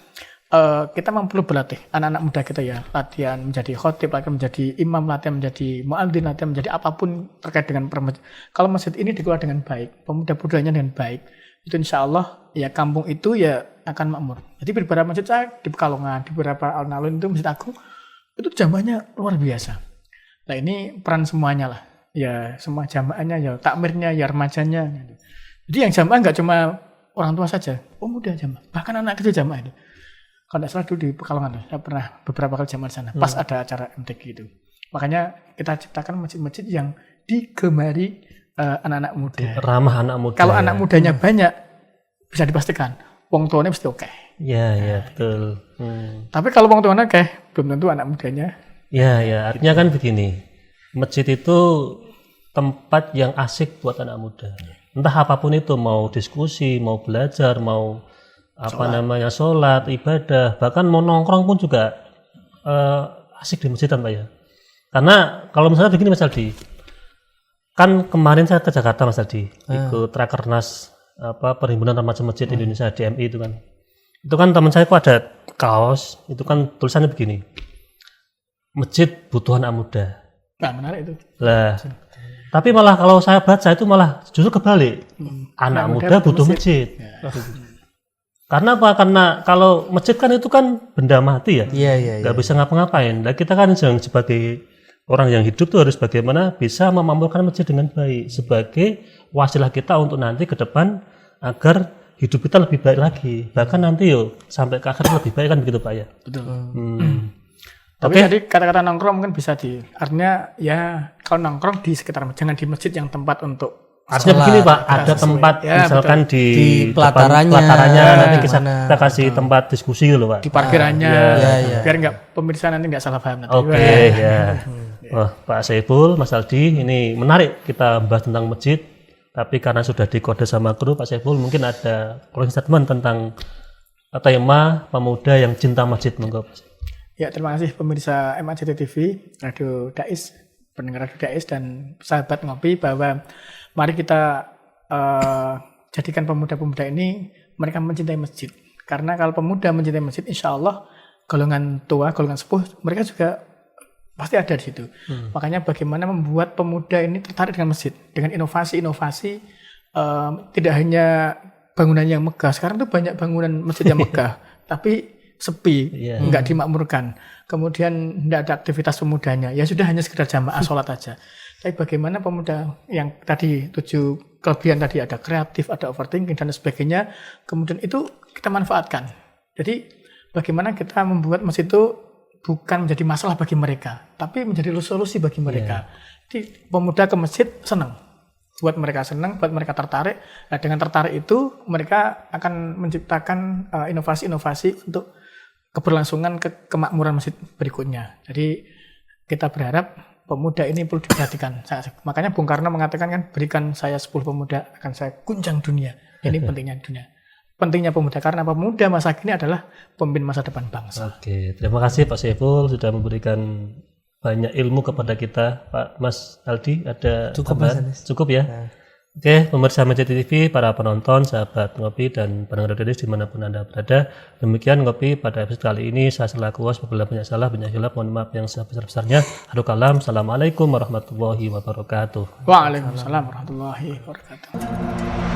kita perlu berlatih anak-anak muda kita ya, latihan menjadi khotib, latihan menjadi imam, latihan menjadi muadzin, latihan menjadi apapun terkait dengan kalau masjid ini dikelola dengan baik, pemuda-pemudanya dengan baik, itu insya Allah ya kampung itu ya akan makmur. Jadi di beberapa masjid saya di Pekalongan, di beberapa alun-alun itu masjid aku itu jamaahnya luar biasa. Nah ini peran semuanya lah, ya semua jamaahnya, ya takmirnya, ya remajanya. Gitu. Jadi yang jamaah nggak cuma orang tua saja, pemuda jamaah, bahkan anak kecil jamaah itu. Kalau tidak salah dulu di Pekalongan, saya pernah beberapa kali jamaah di sana, pas ada acara MTQ itu. Makanya kita ciptakan masjid-masjid yang digemari anak-anak muda. Ramah anak muda. Kalau anak mudanya banyak, bisa dipastikan wong tuanya pasti oke. Ya betul. Tapi kalau wong tuanya oke, belum tentu anak mudanya. Ya artinya kan begini, masjid itu tempat yang asik buat anak muda. Entah apapun itu, mau diskusi, mau belajar, mau sholat, ibadah, bahkan mau nongkrong pun juga asik di masjid Pak ya. Karena kalau misalnya begini Mas Aldi, kan kemarin saya ke Jakarta Mas Aldi, ikut Rakernas Perhimpunan Remaja Masjid Indonesia DMI itu kan. Itu kan teman saya kok ada kaos, itu kan tulisannya begini. Masjid butuh anak muda. Nah, menarik itu. Lah. Tapi malah kalau saya baca itu malah justru kebalik. Anak muda butuh masjid. Karena apa? Karena kalau masjid kan itu kan benda mati ya. Nggak bisa ngapa-ngapain. Nah, kita kan sebagai orang yang hidup tuh harus bagaimana bisa memakmurkan masjid dengan baik sebagai wasilah kita untuk nanti ke depan agar hidup kita lebih baik lagi. Bahkan nanti sampai ke akhir lebih baik kan begitu Pak ya. Betul. Tapi tadi kata-kata nongkrong mungkin bisa artinya ya kalau nongkrong di sekitar, jangan di masjid yang tempat untuk artinya begini Pak, ada tempat ya, misalkan di pelatarannya nanti kita kasih tempat diskusi gitu loh Pak. Di parkirannya, biar pemirsa nanti nggak salah paham nanti. Oke, ya. Wah, Pak Saiful, Mas Aldi, ini menarik kita bahas tentang masjid. Tapi karena sudah dikode sama kru, Pak Saiful mungkin ada closing statement tentang tema pemuda yang cinta masjid, monggo. Ya, terima kasih pemirsa MAJT TV, Radio Dais, pendengar Radio Dais dan sahabat ngopi, bahwa mari kita jadikan pemuda-pemuda ini mereka mencintai masjid. Karena kalau pemuda mencintai masjid, insya Allah golongan tua, golongan sepuh, mereka juga pasti ada di situ. Makanya bagaimana membuat pemuda ini tertarik dengan masjid, dengan inovasi-inovasi, tidak hanya bangunan yang megah. Sekarang tuh banyak bangunan masjid yang megah, tapi sepi, nggak dimakmurkan. Kemudian tidak ada aktivitas pemudanya. Ya sudah, hanya sekedar jamaah sholat aja. Tapi bagaimana pemuda yang tadi 7 kelebihan tadi, ada kreatif, ada overthinking dan sebagainya, kemudian itu kita manfaatkan. Jadi bagaimana kita membuat masjid itu bukan menjadi masalah bagi mereka, tapi menjadi solusi bagi mereka. Jadi pemuda ke masjid senang, buat mereka senang, buat mereka tertarik. Nah, dengan tertarik itu mereka akan menciptakan inovasi-inovasi untuk keberlangsungan kemakmuran masjid berikutnya. Jadi kita berharap pemuda ini perlu diperhatikan. Makanya Bung Karno mengatakan kan, berikan saya 10 pemuda akan saya guncang dunia. Ini pentingnya dunia. Pentingnya pemuda, karena pemuda masa kini adalah pemimpin masa depan bangsa. Oke, terima kasih Pak Saiful sudah memberikan banyak ilmu kepada kita. Pak Mas Aldi, ada cukup ya? Oke, pemirsa MAJT TV, para penonton, sahabat ngopi dan pendengar Radio dimanapun Anda berada. Demikian ngopi pada episode kali ini. Saya selaku host, apabila banyak salah, banyak hilaf, mohon maaf yang sebesar-besarnya. Haru kalam, assalamualaikum warahmatullahi wabarakatuh. Waalaikumsalam warahmatullahi wabarakatuh.